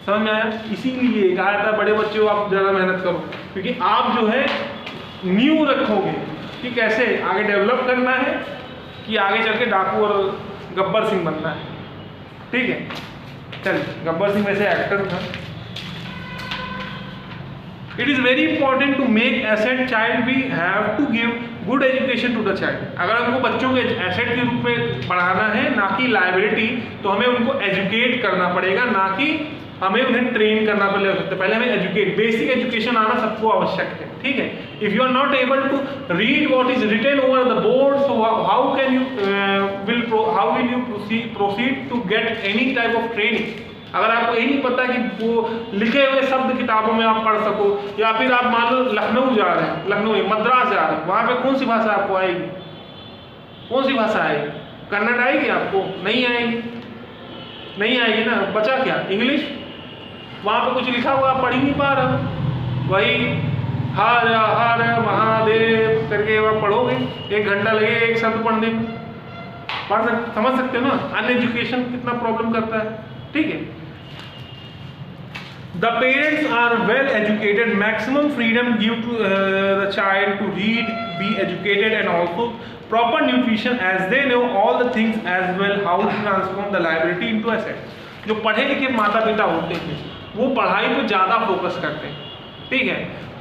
समझ में आया? इसीलिए कहा जाता है बड़े बच्चे हो आप ज़्यादा मेहनत करो, क्योंकि आप जो है न्यू रखोगे कि कैसे आगे डेवलप करना है, कि आगे चल के डाकू और गब्बर सिंह बनना है। ठीक है, चल गब्बर सिंह वैसे एक्टर था। It is very important to make asset child, we have to give good education to the child. अगर हमको बच्चों के एसेट के रूप में पढ़ाना है, ना कि लाइबिलिटी, तो हमें उनको एजुकेट करना पड़ेगा, ना कि हमें उन्हें ट्रेन करना पहले हमें एजुकेट, बेसिक एजुकेशन आना सबको आवश्यक है, ठीक है। If you are not able to read what is written over the board, so how will you proceed to get any type of training. अगर आपको यही नहीं पता कि वो लिखे हुए शब्द किताबों में आप पढ़ सको, या फिर आप मान लो लखनऊ जा रहे हैं, लखनऊ मद्रास जा रहे हैं, वहाँ पे कौन सी भाषा आपको आएगी? कौन सी भाषा आएगी? कन्नड़ आएगी आपको? नहीं आएगी, नहीं आएगी ना। बचा क्या? इंग्लिश। वहाँ पे कुछ लिखा हुआ आप पढ़ ही नहीं पा रहे, वही हर हर महादेव करके आप पढ़ोगे, 1 घंटा लगेगा एक शब्द पढ़ने में। समझ सकते हो ना अनएजुकेशन कितना प्रॉब्लम करता है, ठीक है। The parents are well educated, maximum freedom give to the child to read, be educated, and also proper nutrition, as they know all the things as well how to transform the liability into asset। जो पढ़े लिखे माता पिता होते हैं वो पढ़ाई पे ज़्यादा फोकस करते हैं, ठीक है।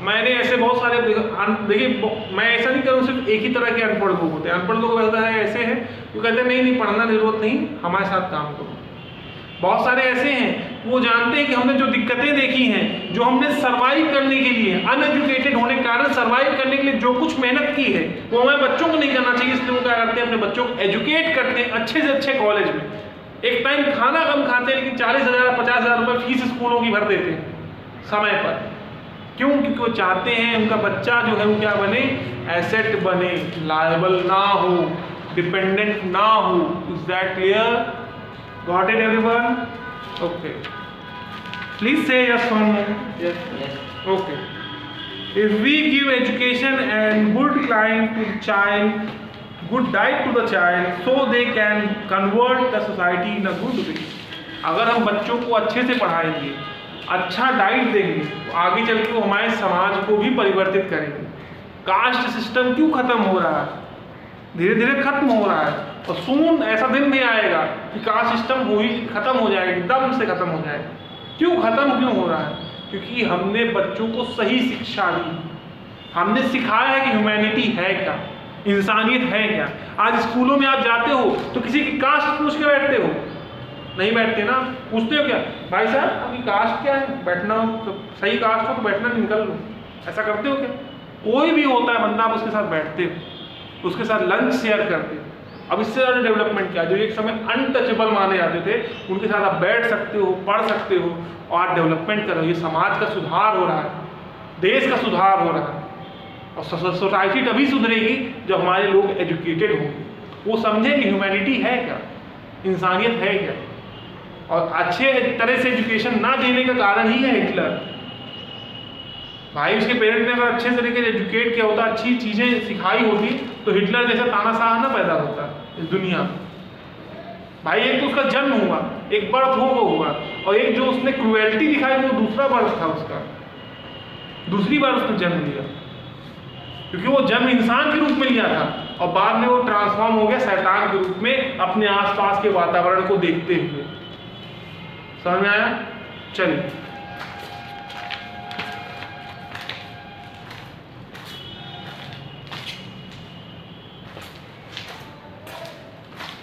मैंने ऐसे बहुत सारे देखिए, मैं ऐसा नहीं करूँ सिर्फ एक ही तरह के अनपढ़ लोग होते हैं। अनपढ़ लोग ऐसा है, ऐसे हैं वो कहते हैं नहीं पढ़ना जरूरत नहीं, हमारे साथ काम करो। बहुत सारे ऐसे हैं वो जानते हैं कि हमने जो दिक्कतें देखी हैं, जो हमने सर्वाइव करने के लिए अनएजुकेटेड होने के कारण सर्वाइव करने के लिए जो कुछ मेहनत की है वो हमें बच्चों को नहीं करना चाहिए, इसलिए वो क्या करते हैं अपने बच्चों को एजुकेट करते हैं अच्छे से अच्छे कॉलेज में। एक टाइम खाना कम खाते हैं लेकिन 40,000 50,000 रुपये फीस स्कूलों की भर देते हैं समय पर। क्यों? क्योंकि वो चाहते हैं उनका बच्चा जो है वो क्या बने, एसेट बने, लायबल ना हो, डिपेंडेंट ना हो। Is that clear? Got it everyone? Okay. Please say yes or no. Yes. Yes. Okay. If we give education and good climate to the child, good diet to the child, so they can convert the society in a good way. अगर हम बच्चों को अच्छे से पढ़ाएंगे, अच्छा डाइट देंगे, तो आगे चल के वो हमारे समाज को भी परिवर्तित करेंगे। कास्ट सिस्टम क्यों खत्म हो रहा है? धीरे धीरे खत्म हो रहा है, और सून ऐसा दिन भी आएगा कि कास्ट सिस्टम खत्म हो जाएगा, एकदम से खत्म हो जाएगा। क्यों खत्म क्यों हो रहा है? क्योंकि हमने बच्चों को सही शिक्षा दी, हमने सिखाया है कि ह्यूमैनिटी है क्या, इंसानियत है क्या। आज स्कूलों में आप जाते हो तो किसी की कास्ट पूछ के बैठते हो? नहीं बैठते ना। पूछते हो क्या भाई साहब आपकी कास्ट क्या है? बैठना हो तो सही कास्ट हो तो बैठना, निकल लो। ऐसा करते हो क्या? कोई भी होता है बंदा, आप उसके साथ बैठते हो, उसके साथ लंच शेयर करते हो। अब इससे ज़्यादा डेवलपमेंट क्या, जो एक समय अनटचेबल माने जाते थे उनके साथ आप बैठ सकते हो, पढ़ सकते हो और आप डेवलपमेंट कर रहे हो। ये समाज का सुधार हो रहा है, देश का सुधार हो रहा है, और सोसाइटी तभी सुधरेगी जब हमारे लोग एजुकेटेड होंगे, वो समझें कि ह्यूमैनिटी है क्या, इंसानियत है क्या। और अच्छे तरह से एजुकेशन ना देने का कारण ही है हिटलर। भाई उसके पेरेंट ने अगर अच्छे तरीके से एजुकेट किया होता, अच्छी चीज़ें सिखाई होती, तो हिटलर जैसा तानाशाह ना पैदा होता इस दुनिया में। भाई एक तो उसका जन्म हुआ, एक बर्थ हो वो हुआ, और एक जो उसने क्रूएल्टी दिखाई वो दूसरा बर्थ था उसका, दूसरी बार उसने जन्म लिया, क्योंकि वो जन्म इंसान के रूप में लिया था और बाद में वो ट्रांसफॉर्म हो गया शैतान के रूप में अपने आसपास के वातावरण को देखते हुए। समझ में आया? चलिए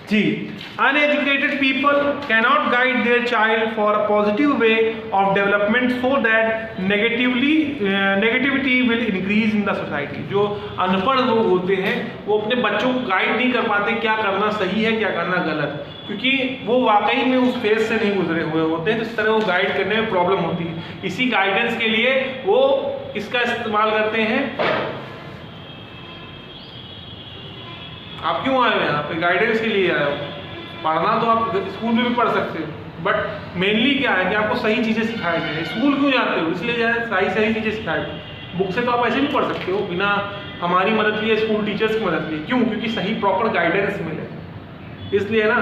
जी, uneducated people cannot guide their child for a positive way of development, so that negativity will increase in the society। जो अनपढ़ लोग होते हैं वो अपने बच्चों को गाइड नहीं कर पाते क्या करना सही है क्या करना गलत, क्योंकि वो वाकई में उस फेज से नहीं गुजरे हुए होते हैं, जिस तरह वो गाइड करने में प्रॉब्लम होती है। इसी गाइडेंस के लिए वो किसका इस्तेमाल करते हैं? आप क्यों आए हो यहाँ पे? गाइडेंस के लिए आए हो। पढ़ना तो आप स्कूल में भी पढ़ सकते हो, बट मेनली क्या है कि आपको सही चीज़ें सिखाई जाए। स्कूल क्यों जाते हो? इसलिए जाए सही चीज़ें सिखाई। बुक से तो आप ऐसे भी पढ़ सकते हो बिना हमारी मदद लिए, स्कूल टीचर्स की मदद लिए। क्यों? क्योंकि सही प्रॉपर गाइडेंस मिले, इसलिए ना।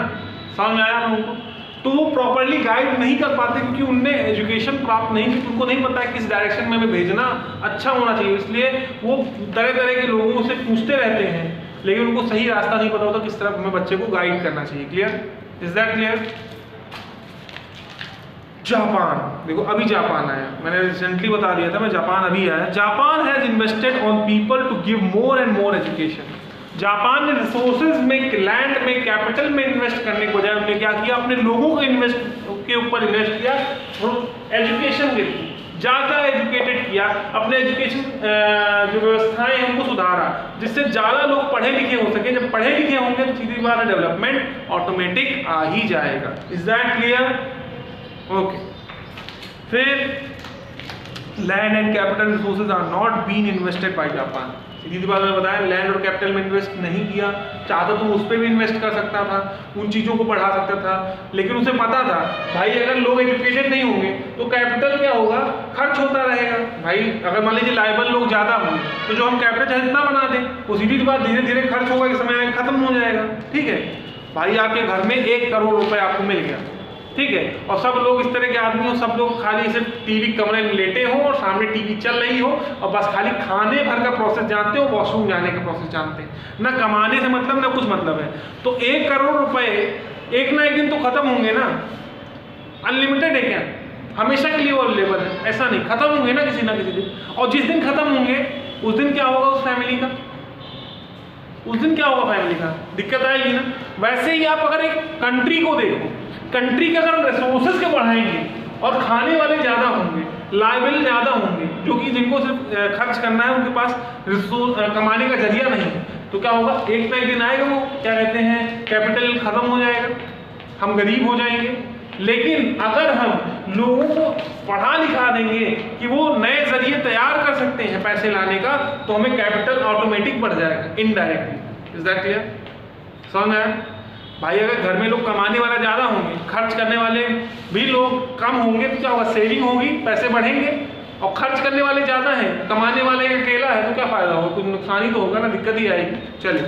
समझ में आया आप लोगों को? तो वो प्रॉपरली गाइड नहीं कर पाते क्योंकि उनने एजुकेशन प्राप्त नहीं की, उनको नहीं पता है किस डायरेक्शन में हमें भेजना अच्छा होना चाहिए। इसलिए वो तरह तरह के लोगों से पूछते रहते हैं, लेकिन उनको सही रास्ता नहीं पता होता किस तरफ हमें बच्चे को गाइड करना चाहिए। Clear? Is that clear? Japan देखो, अभी जापान आया, मैंने रिसेंटली बता दिया था मैं, जापान अभी आया। Japan has invested on people to give more and more education. Japan ने रिसोर्सेज में, लैंड में, कैपिटल में इन्वेस्ट करने के बजाय उन्होंने क्या किया, अपने लोगों के ऊपर इन्वेस्ट किया, एजुकेशन के थ्रू ज़्यादा एजुकेटेड किया, अपने एजुकेशन जो व्यवस्थाएं हैं उनको सुधारा, जिससे ज़्यादा लोग पढ़े लिखे हो सके। जब पढ़े लिखे होंगे तो सीधी बात है डेवलपमेंट ऑटोमेटिक आ ही जाएगा। Is that clear? ओके। फिर land and capital resources are not been invested by Japan. सीधी बात मैंने बताया, लैंड और कैपिटल में इन्वेस्ट नहीं किया। चाहता तो उस पर भी इन्वेस्ट कर सकता था, उन चीज़ों को बढ़ा सकता था, लेकिन उसे पता था भाई अगर लोग एजुकेटेड नहीं होंगे तो कैपिटल क्या होगा, खर्च होता रहेगा। भाई अगर मान लीजिए लायबल लोग ज़्यादा होंगे तो जो हम कैपिटल चाहे जितना बना दें, वो सीधी बात धीरे धीरे खर्च होगा, एक समय आगे खत्म हो जाएगा। ठीक है भाई, आपके घर में 1 करोड़ रुपए आपको मिल गया, ठीक है, और सब लोग इस तरह के आदमी हो, सब लोग खाली सिर्फ टीवी कमरे में लेटे हो और सामने टीवी चल रही हो और बस खाली खाने भर का प्रोसेस जानते हो, वॉशरूम जाने का प्रोसेस जानते हैं, ना कमाने से मतलब ना कुछ मतलब है। तो 1 करोड़ रुपए एक ना एक दिन तो खत्म होंगे ना। अनलिमिटेड है क्या? हमेशा के लिए वो अवेलेबल है? ऐसा नहीं, खत्म होंगे ना किसी दिन। और जिस दिन खत्म होंगे उस दिन क्या होगा उस फैमिली का? उस दिन क्या होगा फैमिली का? दिक्कत आएगी ना। वैसे ही आप अगर एक कंट्री को देखो, कंट्री के अगर रिसोर्सेज के बढ़ाएंगे और खाने वाले ज़्यादा होंगे, लायबल ज़्यादा होंगे, जो कि जिनको सिर्फ खर्च करना है, उनके पास रिसोर्स कमाने का जरिया नहीं है, तो क्या होगा, एक ना एक दिन आएगा वो क्या कहते हैं कैपिटल खत्म हो जाएगा, हम गरीब हो जाएंगे। लेकिन अगर हम लोगों को पढ़ा लिखा देंगे कि वो नए जरिए तैयार कर सकते हैं पैसे लाने का, तो हमें कैपिटल ऑटोमेटिक बढ़ जाएगा इनडायरेक्टली। Is that clear? समझ में आया? भाई अगर घर में लोग कमाने वाला ज़्यादा होंगे, खर्च करने वाले भी लोग कम होंगे, तो क्या होगा, सेविंग होगी, पैसे बढ़ेंगे। और खर्च करने वाले ज़्यादा हैं, कमाने वाले अकेला है, तो क्या फ़ायदा होगा, कुछ नुकसान ही तो होगा ना, दिक्कत ही आएगी। चलिए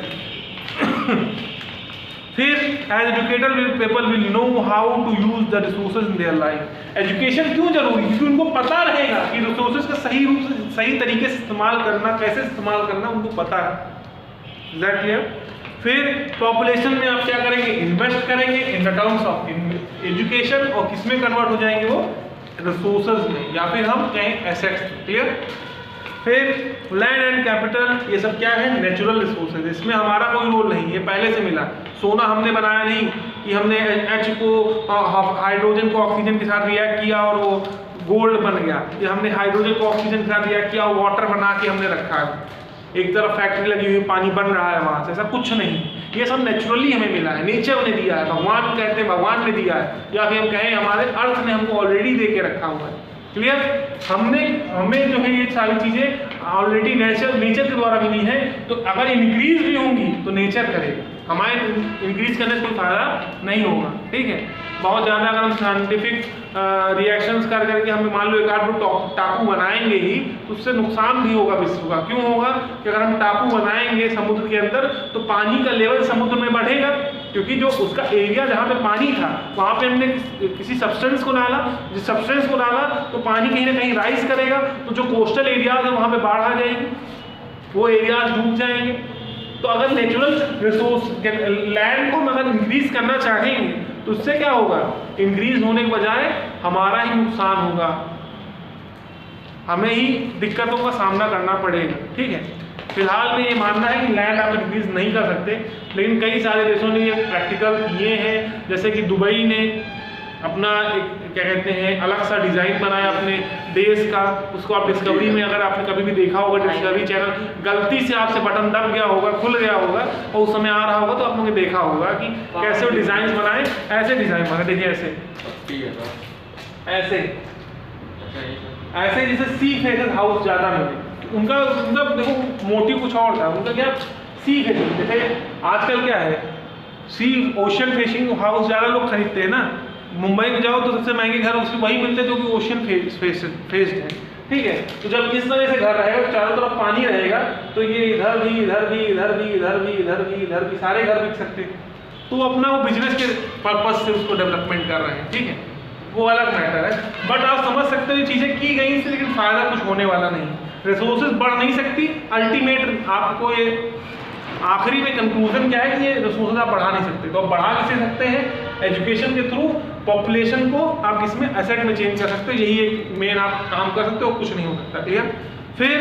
फिर as educated people will know how to use the resources in their life. Education क्यों जरूरी? क्योंकि उनको पता रहेगा कि रिसोर्सेज का सही रूप से, सही तरीके से इस्तेमाल करना, कैसे इस्तेमाल करना उनको पता है। Is that clear? फिर पॉपुलेशन में आप क्या करेंगे, इन्वेस्ट करेंगे in the terms of education, और किस में कन्वर्ट हो जाएंगे वो, रिसोर्सेज में, या फिर हम कहें एसेट्स। क्लियर? फिर लैंड एंड कैपिटल, ये सब क्या है, नेचुरल रिसोर्सेज, इसमें हमारा कोई रोल नहीं, ये पहले से मिला। सोना हमने बनाया नहीं कि हमने H को हाइड्रोजन को ऑक्सीजन के साथ रिएक्ट किया और वो गोल्ड बन गया, ये हमने हाइड्रोजन को ऑक्सीजन के साथ रिएक्ट किया और वाटर बना के हमने रखा है, एक तरफ फैक्ट्री लगी हुई, पानी बन रहा है वहाँ से, ऐसा कुछ नहीं। ये सब नेचुरली हमें मिला है, नेचर ने दिया है, भगवान कहते हैं भगवान ने दिया है, या फिर हम कहें हमारे अर्थ ने हमको ऑलरेडी दे के रखा हुआ है। क्लियर? हमें जो है ये सारी चीज़ें ऑलरेडी नेचर के द्वारा मिली है, तो अगर इंक्रीज भी होंगी तो नेचर करेगा, हमारे इंक्रीज करने से कोई फायदा नहीं होगा। ठीक है? बहुत ज़्यादा अगर हम साइंटिफिक रिएक्शंस कर करके हमें मान लो एक आध टापू बनाएंगे ही, तो उससे नुकसान भी होगा विश्व का। क्यों होगा? कि अगर हम टापू बनाएंगे समुद्र के अंदर तो पानी का लेवल समुद्र में बढ़ेगा, क्योंकि जो उसका एरिया जहाँ पे पानी था वहाँ पे हमने किसी सब्सटेंस को डाला, जिस सब्सटेंस को डाला तो पानी कहीं ना कहीं राइज करेगा, तो जो कोस्टल एरियाज है वहाँ पे बाढ़ आ जाएगी, वो एरियाज डूब जाएंगे। तो अगर नेचुरल रिसोर्स लैंड को हम अगर इंक्रीज करना चाहेंगे तो उससे क्या होगा, इंक्रीज होने के बजाय हमारा ही नुकसान होगा, हमें ही दिक्कतों का सामना करना पड़ेगा। ठीक है? फिलहाल में ये मानना है कि लैंड आप इंक्रीज नहीं कर सकते, लेकिन कई सारे देशों ने ये प्रैक्टिकल किए हैं, जैसे कि दुबई ने अपना एक क्या कहते हैं अलग सा डिज़ाइन बनाया अपने देश का। उसको आप डिस्कवरी में अगर आपने कभी भी देखा होगा, डिस्कवरी चैनल, गलती से आपसे बटन दब गया होगा, खुल गया होगा और उस समय आ रहा होगा, तो आप लोगों ने देखा होगा कि कैसे वो डिज़ाइन बनाए। ऐसे डिज़ाइन बनाए, देखिए ऐसे ऐसे ऐसे जैसे सी फेसेस हाउस ज़्यादा मिले, उनका देखो मोटिव कुछ और था, उनका क्या सी फेसिंग। जैसे आजकल क्या है, सी ओशन फेसिंग हाउस ज़्यादा लोग खरीदते हैं ना। मुंबई में जाओ तो सबसे महंगे घर उसमें वही मिलते हैं जो कि ओशन फेस्ड है। ठीक है? तो जब इस तरह से घर रहेगा तो चारों तरफ पानी रहेगा, तो ये इधर भी इधर भी इधर भी इधर भी इधर भी इधर भी सारे घर बिक सकते हैं। तो अपना वो बिजनेस के पर्पज से उसको डेवलपमेंट कर रहे हैं। ठीक है? वो अलग मैटर है, बट आप समझ सकते हो ये चीज़ें की गई इससे, लेकिन फ़ायदा कुछ होने वाला नहीं। रिसोर्सेज बढ़ नहीं सकती, अल्टीमेट आपको ये आखिरी में कंक्लूजन क्या है कि ये रिसोर्सेज आप बढ़ा नहीं सकते। तो आप बढ़ा कैसे सकते हैं? एजुकेशन के थ्रू पॉपुलेशन को आप इसमें एसेट में चेंज कर सकते हो, यही एक मेन आप काम कर सकते हो, कुछ नहीं हो सकता। ठीक है? फिर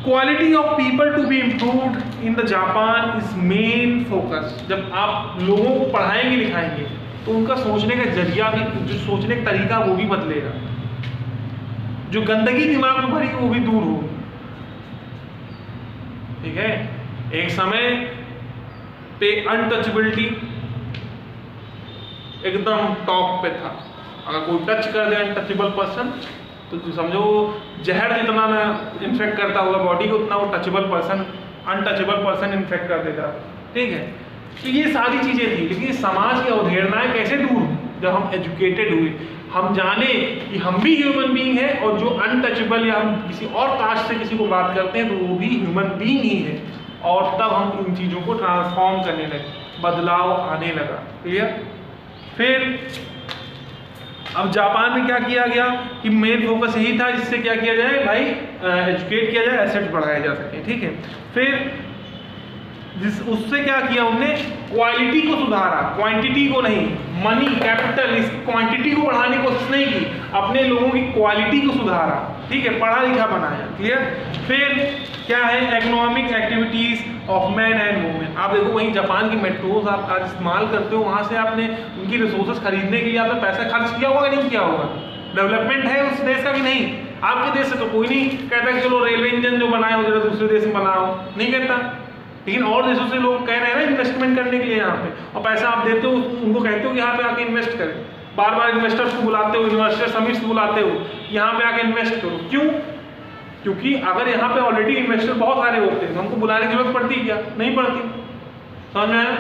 quality of people to be improved in the Japan is main focus. जब आप लोगों को पढ़ाएंगे लिखाएंगे तो उनका सोचने का जरिया भी, जो सोचने का तरीका वो भी बदलेगा, जो गंदगी दिमाग में भरी वो भी दूर हो। ठीक है, एक समय पे अनटचेबिलिटी एकदम टॉप पे था। अगर कोई टच कर दे अनटचेबल पर्सन तो समझो जहर जितना ना इन्फेक्ट करता होगा बॉडी को, उतना वो अनटचेबल पर्सन इन्फेक्ट कर देता। ठीक है, तो ये सारी चीज़ें थी, लेकिन समाज की अवधारणाएं कैसे दूर हुई जब हम एजुकेटेड हुए, हम जाने कि हम भी ह्यूमन बीइंग है और जो अनटचेबल या हम किसी और कास्ट से किसी को बात करते हैं तो वो भी ह्यूमन बीइंग ही है, और तब हम इन चीज़ों को ट्रांसफॉर्म करने लगे, बदलाव आने लगा। क्लियर। फिर अब जापान में क्या किया गया कि मेन फोकस यही था, जिससे क्या किया जाए भाई, एजुकेट किया जाए, एसेट्स बढ़ाए जा सके। ठीक है, फिर उससे क्या किया उनने, क्वालिटी को सुधारा, क्वांटिटी को नहीं। मनी कैपिटल इस क्वांटिटी को बढ़ाने की कोशिश नहीं की, अपने लोगों की क्वालिटी को सुधारा। ठीक है, पढ़ा लिखा बनाया। क्लियर। फिर क्या है, economic activities of man and women. आप देखो वहीं जापान की मेट्रोज आप आज इस्तेमाल करते हो, वहाँ से आपने उनकी रिसोर्सेज खरीदने के लिए आपने पैसा खर्च किया होगा नहीं किया होगा? डेवलपमेंट है उस देश का कि नहीं? आपके देश से तो कोई नहीं कहता कि चलो रेलवे इंजन जो बनाए हो जरा दूसरे देश में बनाओ, नहीं कहता। लेकिन और देशों से लोग कह रहे हैं ना इन्वेस्टमेंट करने के लिए यहाँ पे, और पैसा आप देते हो उनको, कहते हो कि यहाँ पे आके इन्वेस्ट करें। बार बार इन्वेस्टर्स को बुलाते हो, इन्वेस्टर समिट्स बुलाते हो, यहाँ पे आके इन्वेस्ट करो। क्यों? क्योंकि अगर यहाँ पे ऑलरेडी इन्वेस्टर बहुत सारे होते हैं तो हमको बुलाने की जरूरत पड़ती क्या? नहीं पड़ती। समझ में आया?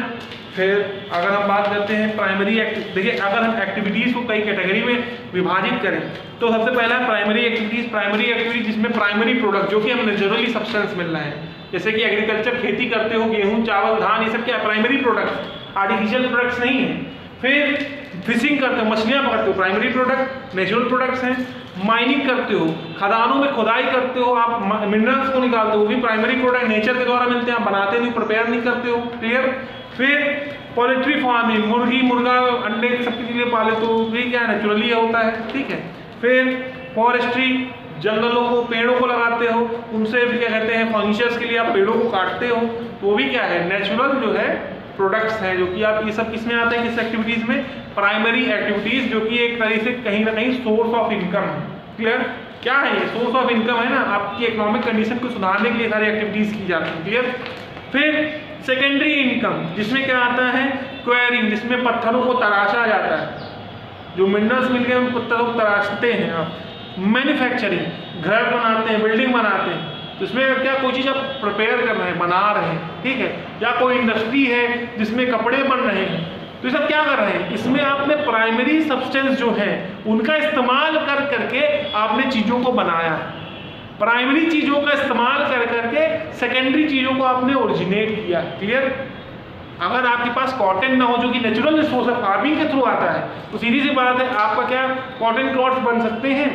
फिर अगर हम बात करते हैं प्राइमरी देखिए, अगर हम एक्टिविटीज़ को कई कैटेगरी में विभाजित करें तो सबसे पहला है प्राइमरी एक्टिविटीज जिसमें प्राइमरी प्रोडक्ट जो कि हमें नेचुरली सब्सटेंस मिल रहा है, जैसे कि एग्रीकल्चर, खेती करते हो, गेहूं, चावल, धान, ये सब क्या है? प्राइमरी प्रोडक्ट, आर्टिफिशियल प्रोडक्ट्स नहीं है। फिर फिशिंग करते हो, मछलियां पकड़ते हो, प्राइमरी प्रोडक्ट, नेचुरल प्रोडक्ट्स हैं। माइनिंग करते हो, खदानों में खुदाई करते हो, आप मिनरल्स को निकालते हो, वो भी प्राइमरी प्रोडक्ट नेचर के द्वारा मिलते हैं, आप बनाते नहीं, प्रिपेयर नहीं करते हो। क्लियर। फिर पोल्ट्री फार्मिंग, मुर्गी मुर्गा अंडे सबके लिए पाले तो ये क्या है? नेचुरली होता है। ठीक है। फिर फॉरेस्ट्री, जंगलों को, पेड़ों को लगाते हो, उनसे भी क्या कहते हैं, फर्नीचर्स के लिए आप पेड़ों को काटते हो, तो वो भी क्या है? नेचुरल जो है प्रोडक्ट्स हैं, जो कि आप ये सब किसमें आते हैं, किस एक्टिविटीज़ में? प्राइमरी एक्टिविटीज़, जो कि एक तरह से कहीं ना कहीं सोर्स ऑफ इनकम है। क्लियर। क्या है ये? सोर्स ऑफ इनकम है ना, आपकी इकोनॉमिक कंडीशन को सुधारने के लिए सारी एक्टिविटीज़ की जाती हैं। क्लियर। फिर सेकेंडरी इनकम, जिसमें क्या आता है? क्वेरिंग, जिसमें पत्थरों को तराशा जाता है, जो मिनरल्स मिल गए उन पत्थरों को तराशते हैं आप। मैन्युफैक्चरिंग, घर बनाते हैं, बिल्डिंग बनाते हैं, तो इसमें क्या कोई चीज़ आप प्रिपेयर कर रहे हैं, बना रहे हैं। ठीक है। या कोई इंडस्ट्री है जिसमें कपड़े बन रहे हैं, तो ये सब क्या कर रहे हैं? इसमें आपने प्राइमरी सब्सटेंस जो है उनका इस्तेमाल कर करके आपने चीज़ों को बनाया है। प्राइमरी चीज़ों का इस्तेमाल कर करके सेकेंडरी चीज़ों को आपने ओरिजिनेट किया। क्लियर। अगर आपके पास कॉटन ना हो, जो कि नेचुरल रिसोर्स है, फार्मिंग के थ्रू आता है, तो सीधी सी बात है आपका क्या कॉटन क्लॉथ्स बन सकते हैं।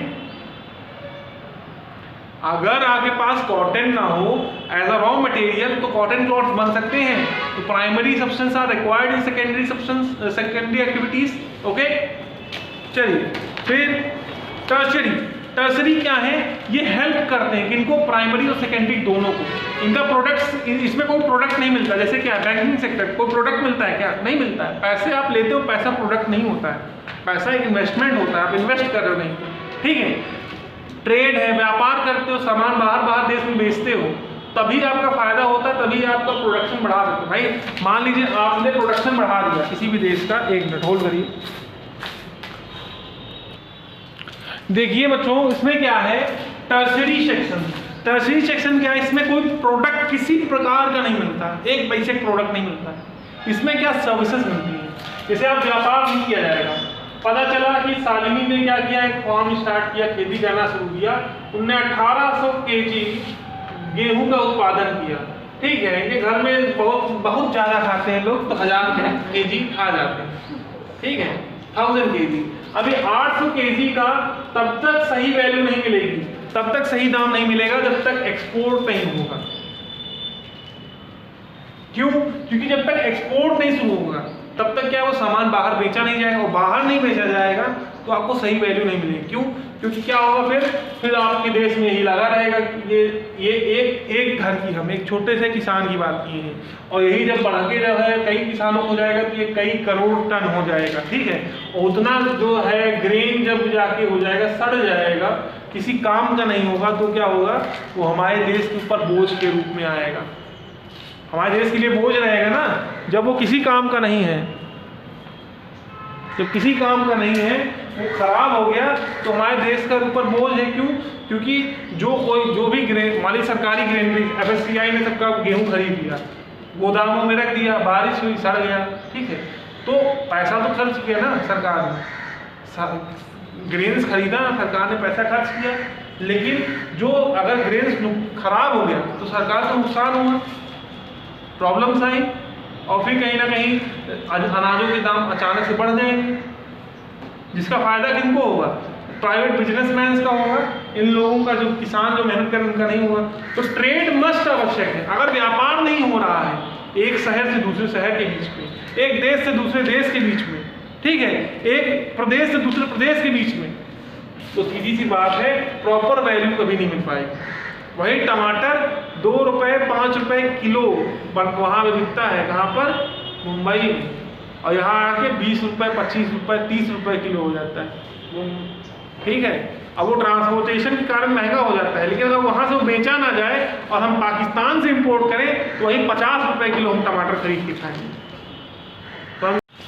अगर आपके पास कॉटन ना हो एज अ रॉ मटेरियल तो कॉटन क्लॉथ्स बन सकते हैं। तो primary substance are required in secondary substance, secondary activities. Okay, चलिए। फिर टर्सरी क्या है? ये हेल्प करते हैं किनको? प्राइमरी और सेकेंडरी दोनों को। इनका प्रोडक्ट्स, इसमें कोई प्रोडक्ट नहीं मिलता। जैसे क्या बैंकिंग सेक्टर, कोई प्रोडक्ट मिलता है क्या? नहीं मिलता है। पैसे आप लेते हो, पैसा प्रोडक्ट नहीं होता है, पैसा एक इन्वेस्टमेंट होता है, आप इन्वेस्ट कर रहे हो नहीं। ठीक है। ट्रेड है, व्यापार करते हो, सामान बाहर देश में बेचते हो, तभी आपका फायदा होता है, तभी आपका प्रोडक्शन बढ़ा सकते हो। भाई मान लीजिए आपने प्रोडक्शन बढ़ा दिया किसी भी देश का, एक मिनट होल्ड करिए। देखिए बच्चों, इसमें क्या है? Tertiary section. टर्सरी सेक्शन क्या है? इसमें कोई प्रोडक्ट किसी प्रकार का नहीं मिलता, एक बेसिक प्रोडक्ट नहीं मिलता है। इसमें क्या सर्विसेज मिलती हैं। जैसे आप व्यापार नहीं किया जाएगा, पता चला कि शालिनी ने क्या किया, एक फार्म स्टार्ट किया, खेती करना शुरू किया, उनने 1800 kg गेहूं का उत्पादन किया। ठीक है, ये घर में बहुत ज़्यादा खाते हैं लोग, तो 1000 kg खा जाते हैं। ठीक है, 1000 kg। अभी 800 kg का तब तक सही वैल्यू नहीं मिलेगी, तब तक सही दाम नहीं मिलेगा जब तक एक्सपोर्ट नहीं होगा। क्यों? क्योंकि जब तक एक्सपोर्ट नहीं शुरू होगा तब तक क्या वो सामान बाहर बेचा नहीं जाएगा, और बाहर नहीं बेचा जाएगा तो आपको सही वैल्यू नहीं मिलेगी। क्यों? क्योंकि क्या होगा फिर आपके देश में यही लगा रहेगा कि ये एक घर की, हम एक छोटे से किसान की बात की है, और यही जब बढ़ के जो है कई किसानों को हो जाएगा तो ये कई करोड़ टन हो जाएगा, ठीक है। और उतना जो है ग्रेन जब जाके हो जाएगा, सड़ जाएगा, किसी काम का नहीं होगा, तो क्या होगा, वो हमारे देश के ऊपर बोझ के रूप में आएगा, हमारे देश के लिए बोझ रहेगा ना। जब वो किसी काम का नहीं है, जब किसी काम का नहीं है, वो खराब हो गया, तो हमारे देश का ऊपर बोझ है। क्यों? क्योंकि जो भी ग्रेन, मान लीजिए सरकारी ग्रेनरी FSCI ने सबका गेहूं खरीद लिया, गोदामों में रख दिया, बारिश हुई, सड़ गया, ठीक है, तो पैसा तो खर्च किया ना सरकार ने, ग्रेन्स खरीदा, सरकार ने पैसा खर्च किया, लेकिन जो अगर ग्रेन्स खराब हो गया तो सरकार को नुकसान हुआ, प्रॉब्लम्स आई, और फिर कहीं ना कहीं अनाजों के दाम अचानक से बढ़ जाएंगे, जिसका फायदा किनको होगा? प्राइवेट बिजनेसमैन का होगा, इन लोगों का, जो किसान जो मेहनत कर उनका नहीं होगा। तो ट्रेड मस्ट आवश्यक है। अगर व्यापार नहीं हो रहा है एक शहर से दूसरे शहर के बीच में, एक देश से दूसरे देश के बीच में, ठीक है, एक प्रदेश से दूसरे प्रदेश के बीच में, तो सीधी सी बात है प्रॉपर वैल्यू कभी नहीं मिल पाएगी। वही टमाटर 2 रुपये 5 रुपये किलो वहाँ पे बिकता है, कहाँ पर? मुंबई में, और यहाँ आके 20 रुपये 25 रुपये 30 रुपये किलो हो जाता है, ठीक है। अब वो ट्रांसपोर्टेशन के कारण महंगा हो जाता है, लेकिन अगर वहाँ से वो बेचा ना जाए और हम पाकिस्तान से इंपोर्ट करें तो वही 50 रुपये किलो हम टमाटर खरीद के खाएंगे।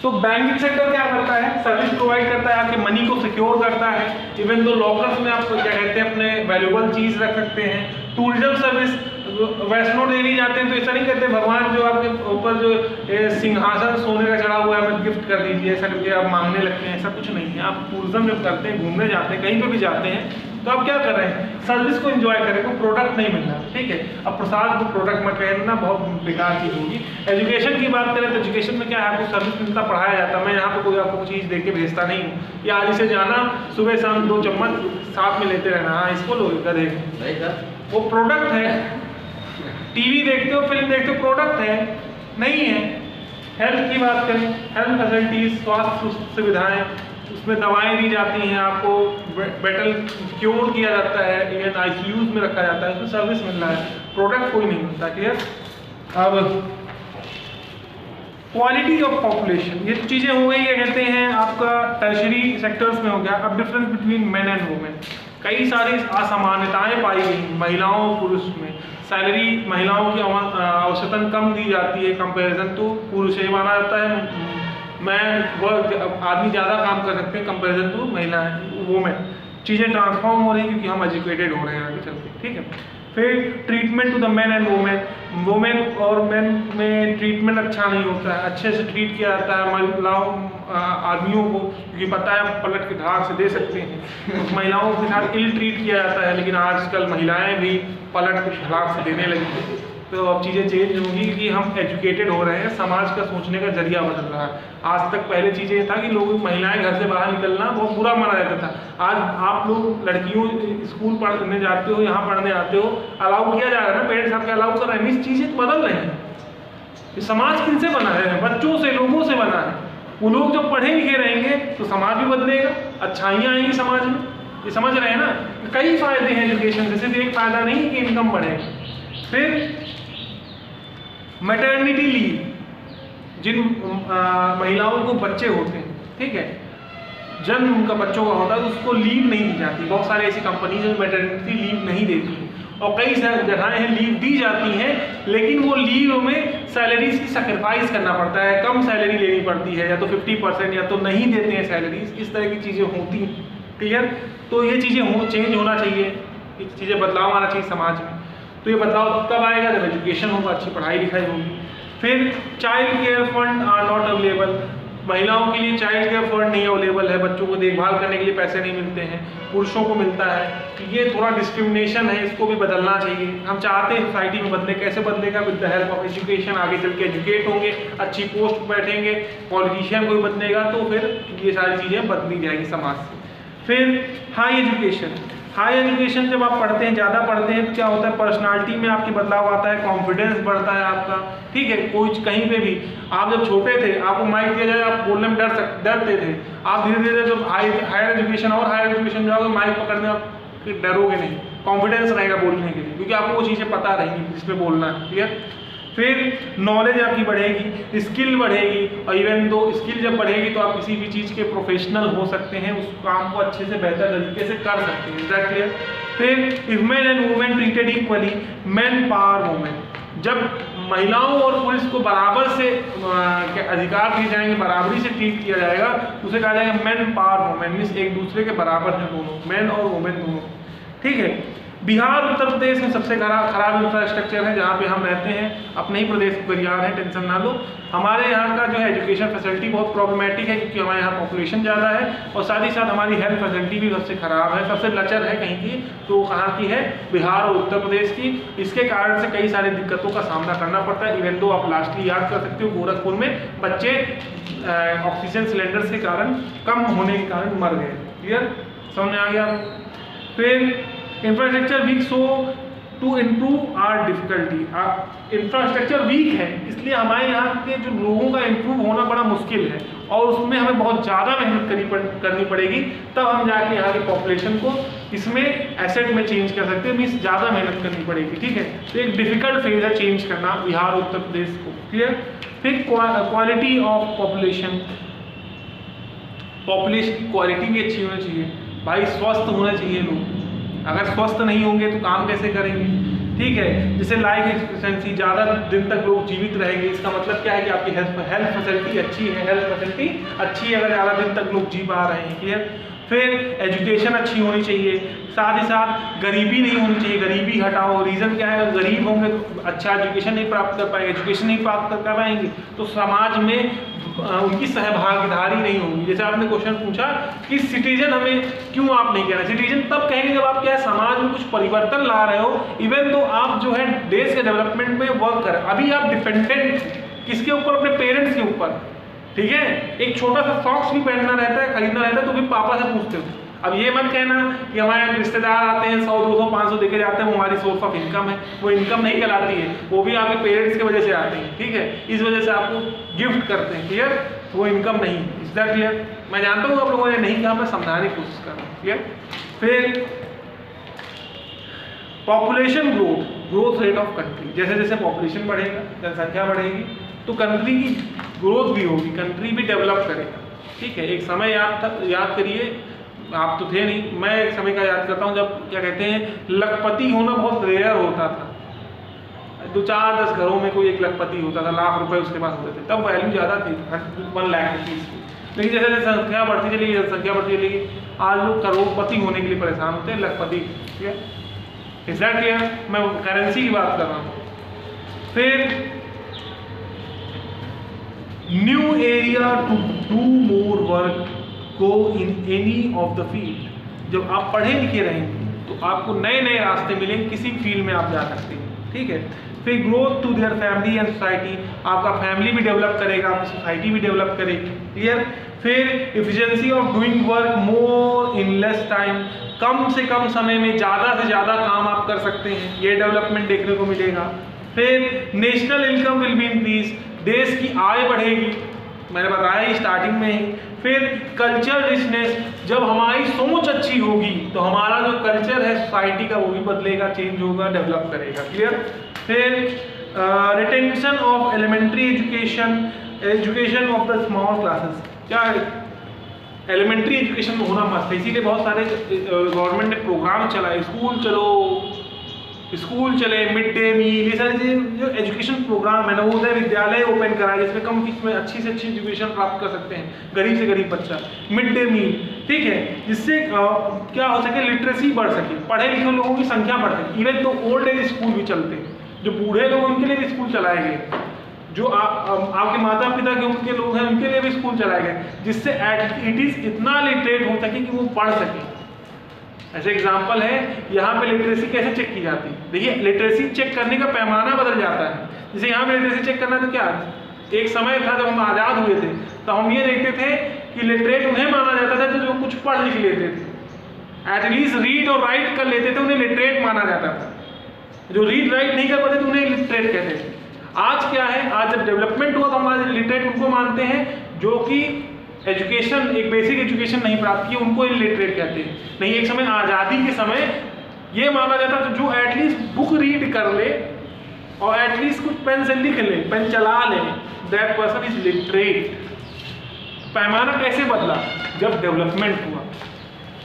तो बैंकिंग सेक्टर क्या करता है? सर्विस प्रोवाइड करता है, आपके मनी को सिक्योर करता है। इवन तो लॉकर्स में आप क्या कहते हैं अपने वैल्यूएबल चीज़ रख सकते हैं। टूरिज्म सर्विस, वैष्णो देवी जाते हैं तो ऐसा नहीं कहते भगवान जो आपके ऊपर जो सिंहासन सोने का चढ़ा हुआ है मत गिफ्ट कर दीजिए, ऐसा करके आप मांगने लगते हैं, ऐसा कुछ नहीं है। आप टूरिज्म जब करते हैं, घूमने जाते हैं, कहीं पर भी जाते हैं, तो आप क्या कर रहे हैं? सर्विस को एंजॉय करें, को प्रोडक्ट नहीं मिल रहा, ठीक है। अब प्रसाद को प्रोडक्ट मत कहना, बहुत बेकार चीज़ होगी। एजुकेशन की बात करें तो एजुकेशन में क्या है, आपको सर्विस मिलता, पढ़ाया जाता। मैं यहाँ पे कोई आपको चीज़ दे के भेजता नहीं हूँ, या आज से जाना सुबह शाम 2 चम्मच साथ में लेते रहना, हाँ इसको लो इधर, वो प्रोडक्ट है। टीवी देखते हो, फिल्म देखते हो, प्रोडक्ट है, नहीं है। हेल्थ की बात करें, हेल्थ फैसिलिटीज, स्वास्थ्य सुविधाएं, उसमें दवाएं दी जाती हैं, आपको बेटर क्योर किया जाता है, इवन ICUs में रखा जाता है, उसमें सर्विस मिल रहा है, प्रोडक्ट कोई नहीं मिलता, क्लियर। अब क्वालिटी ऑफ पॉपुलेशन, ये चीज़ें हो गई, ये कहते हैं आपका टर्शरी सेक्टर्स में हो गया। अब difference between main and women, कई सारी असमानताएं पाई गई महिलाओं और पुरुष में। सैलरी महिलाओं की औसतन कम दी जाती है कंपैरिजन टू पुरुष, ये माना जाता है आदमी ज़्यादा काम कर सकते हैं कंपैरिजन टू महिलाएं, वुमेन। चीज़ें ट्रांसफॉर्म हो रही हैं क्योंकि हम एजुकेटेड हो रहे हैं आगे चल के, ठीक है। फिर treatment to the man and women, women और मैन में ट्रीटमेंट अच्छा नहीं होता है, अच्छे से ट्रीट किया जाता है महिलाओं आदमियों को, क्योंकि पता है पलट के धाक से दे सकते हैं। महिलाओं के साथ इल ट्रीट किया जाता है, लेकिन आजकल महिलाएं भी पलट के धाक से देने लगी हैं। तो अब चीज़ें चेंज होंगी क्योंकि हम एजुकेटेड हो रहे हैं, समाज का सोचने का जरिया बदल रहा है। आज तक पहले चीज़ें ये था कि लोग, महिलाएं घर से बाहर निकलना बहुत बुरा माना जाता था। आज आप लोग लड़कियों स्कूल पढ़ने जाते हो, यहाँ पढ़ने आते हो, अलाउ किया जा रहा है ना, पेरेंट्स आपके अलाउ कर रहे हैं। इस चीज़ें बदल रही हैं। ये समाज किनसे बना है? बच्चों से, लोगों से बना है। वो लोग जब पढ़े लिखे रहेंगे तो समाज भी बदलेगा, अच्छाइयाँ आएंगी समाज में। ये समझ रहे हैं ना? कई फायदे हैं एजुकेशन से, सिर्फ एक फायदा नहीं कि इनकम बढ़ेगी। फिर मैटरनिटी लीव, जिन महिलाओं को बच्चे होते हैं, ठीक है, जन्म उनका बच्चों का होता है तो उसको लीव नहीं दी जाती। बहुत सारे ऐसी कंपनी जो मैटरनिटी लीव नहीं देती हैं, और कई सारी जगहें हैं लीव दी जाती हैं, लेकिन वो लीव में सैलरीज की सेक्रीफाइस करना पड़ता है, कम सैलरी लेनी पड़ती है, या तो 50% या तो नहीं देते हैं सैलरीज। इस तरह की चीज़ें होती हैं, क्लियर। तो ये चीज़ें चेंज होना चाहिए, ये चीज़ें बदलाव आना चाहिए समाज में। तो ये बदलाव तब आएगा जब एजुकेशन होगा, अच्छी पढ़ाई लिखाई होगी। फिर child care fund are not available, महिलाओं के लिए चाइल्ड केयर फंड नहीं अवेलेबल है, बच्चों को देखभाल करने के लिए पैसे नहीं मिलते हैं, पुरुषों को मिलता है। तो ये थोड़ा डिस्क्रिमिनेशन है, इसको भी बदलना चाहिए। हम चाहते हैं सोसाइटी में बदले, कैसे बदलेगा? With the help of education. आगे चल के एजुकेट होंगे, अच्छी पोस्ट पर बैठेंगे, पॉलिटिशियन कोई बदलेगा, तो फिर ये सारी चीज़ें बदली जाएगी समाज से। फिर हाई एजुकेशन, हाई एजुकेशन जब आप पढ़ते हैं, ज़्यादा पढ़ते हैं, तो क्या होता है, पर्सनालिटी में आपके बदलाव आता है, कॉन्फिडेंस बढ़ता है आपका, ठीक है। कोई कहीं पे भी आप जब छोटे थे, आपको माइक दिया जाए, आप बोलने में डरते थे, आप धीरे धीरे जब हायर एजुकेशन और हायर एजुकेशन जाओगे, माइक पकड़ने आप डरोगे नहीं, कॉन्फिडेंस रहेगा बोलने के लिए, क्योंकि आपको वो चीज़ें पता रहेंगी जिस पे बोलना है, ठीक है। फिर नॉलेज आपकी बढ़ेगी, स्किल बढ़ेगी, और इवन दो स्किल जब बढ़ेगी तो आप किसी भी चीज़ के प्रोफेशनल हो सकते हैं, उस काम को अच्छे से बेहतर तरीके से कर सकते हैं। Is that clear? फिर if man and women treated equally, man power women, जब महिलाओं और पुरुष को बराबर से अधिकार दिए जाएंगे, बराबरी से ट्रीट किया जाएगा, तो उसे कहा जाएगा मैन पावर वुमेन, मीन्स एक दूसरे के बराबर हैं दोनों, मैन और वुमेन दोनों, ठीक है। बिहार उत्तर प्रदेश में सबसे खराब इंफ्रास्ट्रक्चर है जहाँ पे हम रहते हैं, अपने ही प्रदेश बिहार है, टेंशन ना लो। हमारे यहाँ का जो है एजुकेशन फैसिलिटी बहुत प्रॉब्लमेटिक है, क्योंकि हमारे यहाँ पॉपुलेशन ज़्यादा है, और साथ ही साथ हमारी हेल्थ फैसिलिटी भी सबसे ख़राब है, सबसे लचर है कहीं की, तो कहाँ की है, बिहार और उत्तर प्रदेश की। इसके कारण से कई सारी दिक्कतों का सामना करना पड़ता है। इवन दो आप लास्टली याद कर सकते हो, गोरखपुर में बच्चे ऑक्सीजन सिलेंडर्स के कारण कम होने के कारण मर गए। क्लियर, समझ में आ गया? फिर infrastructure weak, so to improve are difficulty, infrastructure weak है, इसलिए हमारे यहाँ के जो लोगों का इम्प्रूव होना बड़ा मुश्किल है, और उसमें हमें बहुत ज़्यादा मेहनत करनी पड़ेगी, तब हम जाके यहाँ की पॉपुलेशन को इसमें एसेट में चेंज कर सकते हैं, मीन्स ज़्यादा मेहनत करनी पड़ेगी, ठीक है। तो एक डिफिकल्ट फेज है चेंज करना बिहार और उत्तर प्रदेश को। क्लियर? फिर क्वालिटी ऑफ पॉपुलेशन, पॉपुलेशन की क्वालिटी भी अच्छी होनी चाहिए भाई, स्वस्थ होना चाहिए लोग, अगर स्वस्थ नहीं होंगे तो काम कैसे करेंगे, ठीक है। जैसे लाइफ एक्सपेक्टेंसी, ज़्यादा दिन तक लोग जीवित रहेंगे, इसका मतलब क्या है कि आपकी हेल्थ फैसिलिटी अच्छी है, हेल्थ फैसिलिटी अच्छी है अगर ज़्यादा दिन तक लोग जी पा रहे हैं। क्लियर? फिर एजुकेशन अच्छी होनी चाहिए, साथ ही साथ गरीबी नहीं होनी चाहिए, गरीबी हटाओ। रीज़न क्या है, गरीब होंगे तो अच्छा एजुकेशन नहीं प्राप्त कर पाएंगे, एजुकेशन नहीं प्राप्त कर पाएंगे तो समाज में उनकी सहभागीदारी नहीं होगी। जैसे आपने क्वेश्चन पूछा कि सिटीजन हमें क्यों आप नहीं कह रहे, सिटीजन तब कहेंगे जब आप क्या है समाज में कुछ परिवर्तन ला रहे हो, इवन तो आप जो है देश के डेवलपमेंट में वर्क करें। अभी आप डिपेंडेंट किसके ऊपर, अपने पेरेंट्स के ऊपर, ठीक है। एक छोटा सा सॉक्स भी पहनना रहता है, खरीदना रहता है, तो भी पापा से पूछते हो। अब ये मत कहना कि हमारे रिश्तेदार आते हैं 100, 200, 500 देके जाते हैं, वो हमारी सोर्स ऑफ इनकम है, वो इनकम नहीं कहलाती है, वो भी आपके पेरेंट्स की वजह से आते हैं, ठीक है। इस वजह से आपको गिफ्ट करते हैं, क्लियर, तो वो इनकम नहीं। Is that clear? मैं जानता हूँ आप लोगों ने नहीं कहा, मैं समझाने की कोशिश कर रहा हूँ। क्लियर? फिर population growth rate of country, जैसे जैसे पॉपुलेशन बढ़ेगा, जनसंख्या बढ़ेगी, तो कंट्री की ग्रोथ भी होगी, कंट्री भी डेवलप करेगा, ठीक है। एक समय याद करिए, आप तो थे नहीं, मैं एक समय का याद करता हूँ जब क्या कहते हैं लखपति होना बहुत रेयर होता था, 2-4-10 घरों में कोई एक लखपति होता था, लाख रुपए उसके पास होते थे, तब वैल्यू ज़्यादा थी 1 लाख रुपीज़ की। लेकिन जैसे जैसे संख्या बढ़ती चलेगी, जनसंख्या बढ़ती चलेगी, आज लोग करोड़पति होने के लिए परेशान होते हैं, लखपति। ठीक है, इज दैट क्लियर? मैं करेंसी की बात कर रहा हूँ। फिर new area to do more work, go in any of the field. जब आप पढ़े लिखे रहेंगे तो आपको नए नए रास्ते मिलेंगे, किसी फील्ड में आप जा सकते हैं, ठीक है। फिर growth to their family and society, आपका फैमिली भी डेवलप करेगा, आपकी सोसाइटी भी डेवलप करेगी, क्लियर। फिर efficiency of doing work more in less time, कम से कम समय में ज़्यादा से ज़्यादा काम आप कर सकते हैं, ये डेवलपमेंट देखने को मिलेगा। फिर national income will be increase, देश की आय बढ़ेगी, मैंने बताया ही स्टार्टिंग में ही। फिर कल्चर रिचनेस, जब हमारी सोच अच्छी होगी तो हमारा जो कल्चर है सोसाइटी का वो भी बदलेगा, चेंज होगा, डेवलप करेगा, क्लियर। फिर retention of elementary education, education of the small classes, क्या है एलिमेंट्री एजुकेशन होना मस्त है, इसीलिए बहुत सारे गवर्नमेंट ने प्रोग्राम चलाए, स्कूल चले, मिड डे मील, ये सारे जो एजुकेशन प्रोग्राम है, नवोदय विद्यालय ओपन कराए जिसमें कम फीस में अच्छी से अच्छी एजुकेशन प्राप्त कर सकते हैं गरीब से गरीब बच्चा, मिड डे मील, ठीक है, जिससे क्या हो सके लिटरेसी बढ़ सके, पढ़े लिखे लोगों की संख्या बढ़ सके। इवन तो ओल्ड एज स्कूल भी चलते हैं, जो बूढ़े लोग उनके लिए भी स्कूल चलाए गए, जो आपके माता पिता के उम्र के लोग हैं उनके लिए भी स्कूल चलाए गए, जिससे एटलीस्ट इतना लिटरेट हो सके कि वो पढ़ सके। ऐसे एग्जाम्पल है, यहाँ पे लिटरेसी कैसे चेक की जाती है, देखिए लिटरेसी चेक करने का पैमाना बदल जाता है। जैसे यहाँ पे लिटरेसी चेक करना तो क्या, एक समय था जब हम आज़ाद हुए थे तो हम ये देखते थे कि लिटरेट उन्हें माना जाता था जो कुछ पढ़ लिख लेते थे, एटलीस्ट रीड और राइट कर लेते थे उन्हें लिटरेट माना जाता था। जो रीड राइट नहीं कर पाते थे उन्हें लिटरेट कहते थे। आज क्या है, आज जब डेवलपमेंट हुआ तो हम आज लिटरेट उनको मानते हैं जो कि एजुकेशन, एक बेसिक एजुकेशन नहीं प्राप्त की, उनको इलिटरेट कहते हैं। नहीं, एक समय आज़ादी के समय ये माना जाता था जो एटलीस्ट बुक रीड कर ले और एटलीस्ट कुछ पेन से लिख ले, पेन चला ले, दैट पर्सन इज लिटरेट। पैमाना कैसे बदला? जब डेवलपमेंट हुआ।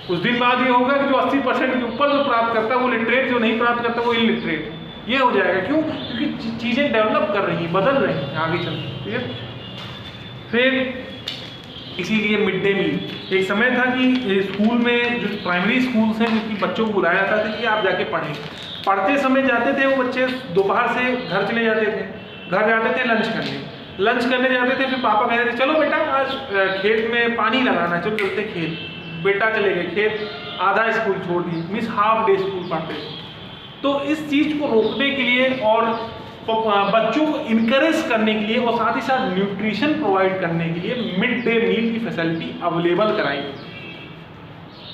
उस दिन बाद ये होगा कि जो 80% के ऊपर जो प्राप्त करता है वो लिटरेट, जो नहीं प्राप्त करता वो इलिटरेट। ये हो जाएगा। क्यों? क्योंकि चीज़ें डेवलप कर रही हैं, बदल रही हैं आगे चल के। ठीक है। फिर इसीलिए मिड डे मील, एक समय था कि स्कूल में जो प्राइमरी स्कूल्स हैं जिनकी बच्चों को बुलाया जाता था कि आप जाके पढ़ें। पढ़ते समय जाते थे वो बच्चे, दोपहर से घर चले जाते थे, घर जाते थे लंच करने जाते थे। फिर पापा कहते थे चलो बेटा आज खेत में पानी लगाना है, चलो चलते खेत। बेटा चले गए खेत, आधा स्कूल छोड़ दिए, मीन्स हाफ डे स्कूल पढ़ते थे। तो इस चीज़ को रोकने के लिए और बच्चों को इनकरेज करने के लिए और साथ ही साथ न्यूट्रिशन प्रोवाइड करने के लिए मिड डे मील की फैसिलिटी अवेलेबल कराई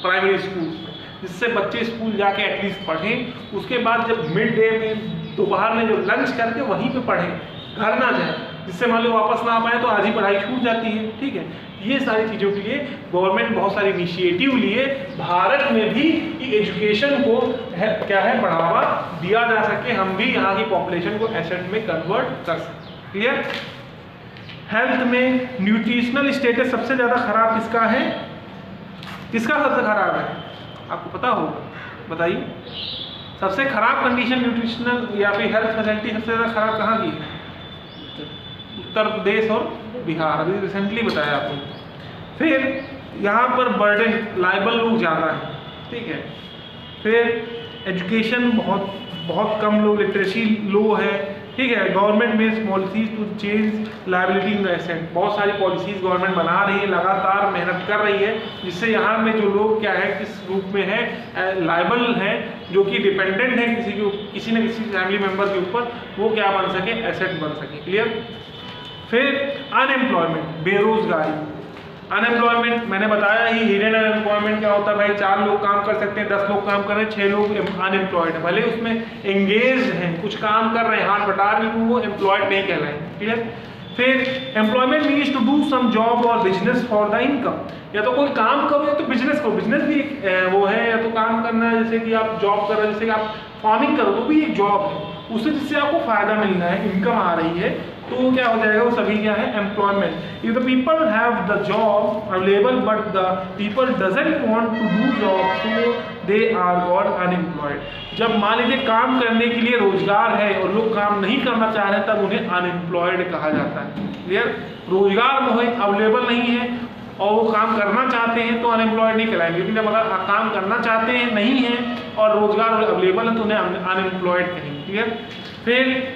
प्राइमरी स्कूल में, जिससे बच्चे स्कूल जाके एटलीस्ट पढ़ें। उसके बाद जब मिड डे में दोपहर में जो लंच करके वहीं पे पढ़ें, घर ना जाए, जिससे मान लो वापस ना आ पाए तो आधी पढ़ाई छूट जाती है। ठीक है। ये सारी चीज़ों के लिए गवर्नमेंट बहुत सारे इनिशिएटिव लिए भारत में भी कि एजुकेशन को क्या है बढ़ावा दिया जा सके, हम भी यहाँ की पॉपुलेशन को एसेट में कन्वर्ट कर सकें। क्लियर? हेल्थ में न्यूट्रिशनल स्टेटस सबसे ज़्यादा खराब किसका है? किसका सबसे खराब है? आपको पता होगा, बताइए। सबसे खराब कंडीशन न्यूट्रिशनल या फिर हेल्थ फैसिलिटी सबसे ज़्यादा खराब कहाँ की है? उत्तर प्रदेश और बिहार, अभी रिसेंटली बताया आपको। फिर यहाँ पर बर्डन, लाइबल लोग ज़्यादा हैं। ठीक है। फिर एजुकेशन बहुत कम लोग, लिटरेसी लो है। ठीक है। गवर्नमेंट में policies to change liability in asset, बहुत सारी पॉलिसीज गवर्नमेंट बना रही है, लगातार मेहनत कर रही है, जिससे यहाँ में जो लोग क्या है किस रूप में है, लाइबल है, जो कि डिपेंडेंट है किसी न किसी फैमिली मेम्बर के ऊपर, वो क्या बन सके, एसेट बन सके। क्लियर? फिर अनएम्प्लॉयमेंट, बेरोजगारी। अनएम्प्लॉयमेंट मैंने बताया ही, हिडन अनएम्प्लॉयमेंट क्या होता है भाई, 4 लोग काम कर सकते हैं, 10 लोग काम कर रहे हैं, 6 लोग अनएम्प्लॉयड है। भले उसमें एंगेज हैं, कुछ काम कर रहे हैं, हाथ बटा रहे हैं, वो एम्प्लॉयड नहीं कह रहे हैं। ठीक है। फिर employment means to do some job और बिजनेस फॉर द इनकम, या तो कोई काम करो या तो बिजनेस करो। बिजनेस भी एक वो है, या तो काम करना है, जैसे कि आप जॉब कर रहे हैं, जैसे कि आप फार्मिंग करो तो भी एक जॉब है, उससे जिससे आपको फायदा मिल रहा है, इनकम आ रही है, तो वो क्या हो जाएगा, वो सभी क्या है, employment. If the people have the job available but the people doesn't want to do job, so they are got unemployed. जब मान लीजिए काम करने के लिए रोजगार है और लोग काम नहीं करना चाह रहे हैं, तब उन्हें अनएम्प्लॉयड कहा जाता है। क्लियर? रोजगार वो है, अवेलेबल नहीं है और वो काम करना चाहते हैं तो अनएम्प्लॉयड नहीं कहलाएंगे। लेकिन जब अगर काम करना चाहते हैं, नहीं है और रोजगार अवेलेबल है, तो उन्हें अनएम्प्लॉयड कहेंगे। क्लियर? फिर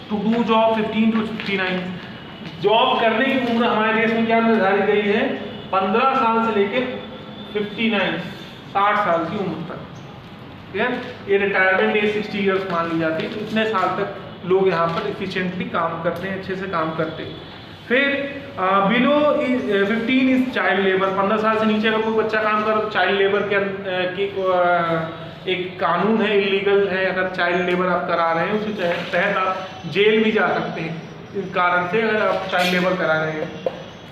to do job 15 to 59, job करने की उम्र हमारे देश में क्या निर्धारित गई है, 15 साल से लेकर 59, 60 साल की उम्र तक। क्लियर? ये रिटायरमेंट एज 60 ईयर्स मान ली जाती है, तो इतने साल तक लोग यहाँ पर इफिशिएंटली काम करते हैं, अच्छे से काम करते हैं। फिर बिलो 15 इज चाइल्ड लेबर, 15 साल से नीचे अगर कोई बच्चा काम कर, चाइल्ड लेबर के एक कानून है, इलीगल है। अगर चाइल्ड लेबर आप करा रहे हैं, उसके तहत आप जेल भी जा सकते हैं इस कारण से, अगर आप चाइल्ड लेबर करा रहे हैं,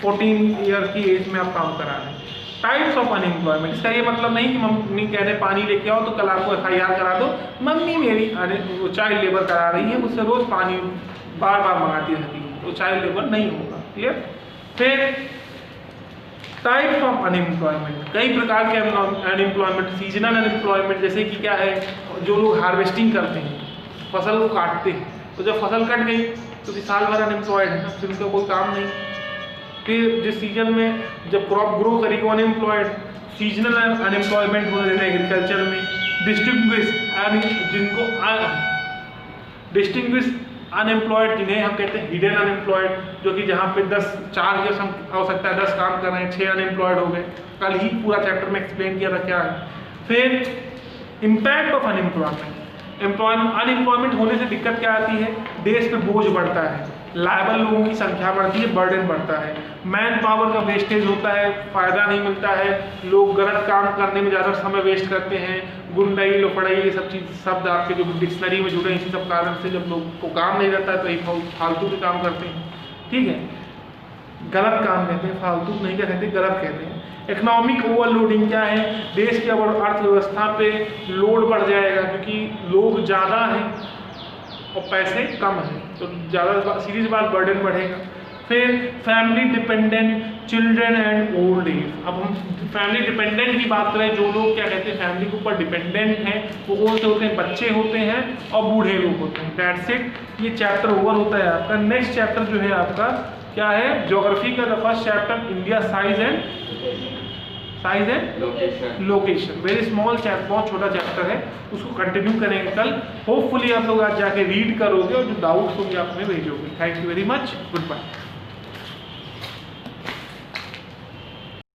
14 ईयर की एज में आप काम करा रहे हैं। टाइप्स ऑफ अनएम्प्लॉयमेंट, इसका ये मतलब नहीं कि मम्मी कह रहे पानी लेके आओ तो कल आपको FIR करा दो, मम्मी मेरी चाइल्ड लेबर करा रही है, मुझसे रोज पानी बार बार मंगाती रहती है, तो चाइल्ड लेबर नहीं होगा। क्लियर? फिर टाइप्स ऑफ अनएम्प्लॉयमेंट, कई प्रकार के अनएम्प्लॉयमेंट। सीजनल अनएम्प्लॉयमेंट, जैसे कि क्या है, जो लोग हार्वेस्टिंग करते हैं, फसल को काटते हैं, तो जब फसल कट गई तो फिर साल भर अनएम्प्लॉयड है, फिर उनका कोई काम नहीं। फिर जिस सीजन में जब क्रॉप ग्रो करेगी वो अनएम्प्लॉयड। सीजनल अनएम्प्लॉयमेंट हो रहे एग्रीकल्चर में। डिस्टिंग्विश अनएम्प्लॉयड, जिन्हें हम कहते हैं हिडन अनएम्प्लॉयड, जो कि जहाँ पे 4 हो सकता है 10 काम कर रहे हैं, 6 अनएम्प्लॉयड हो गए। कल ही पूरा चैप्टर में एक्सप्लेन किया था क्या है। फिर इम्पैक्ट ऑफ अनएम्प्लॉयमेंट, अनएम्प्लॉयमेंट होने से दिक्कत क्या आती है, देश पे बोझ बढ़ता है। लायबल लोगों की संख्या बढ़ती है, बर्डन बढ़ता है, मैन पावर का वेस्टेज होता है, फ़ायदा नहीं मिलता है, लोग गलत काम करने में ज़्यादा समय वेस्ट करते हैं, गुंडाई लफड़ाई ये सब चीज़ शब्द आपके जो डिक्शनरी में जुड़े हैं, इसी सब कारण से जब लोग को काम नहीं रहता है तो ये फालतू के काम करते हैं। ठीक है, गलत काम कहते हैं, फालतू नहीं क्या कहते, गलत कहते हैं। इकोनॉमिक ओवरलोडिंग क्या है, देश की अर्थव्यवस्था पे लोड बढ़ जाएगा क्योंकि लोग ज़्यादा हैं और पैसे कम हैं, तो ज़्यादा सीधी सी बात बर्डन बढ़ेगा। फिर family dependent children and old age. अब हम फैमिली डिपेंडेंट की बात करें, जो लोग क्या कहते हैं फैमिली के ऊपर डिपेंडेंट हैं वो कौन से होते हैं, बच्चे होते हैं और बूढ़े लोग होते हैं। दैट्स इट, ये चैप्टर ओवर होता है आपका। नेक्स्ट चैप्टर जो है आपका क्या है, ज्योग्राफी का the first chapter India size and location. Very small chapter, बहुत छोटा चैप्टर है, उसको कंटिन्यू करेंगे कल। होपफुली आप लोग आज जाके रीड करोगे और जो डाउट्स होंगे आप हमें भेजोगे। Thank you very much, good bye.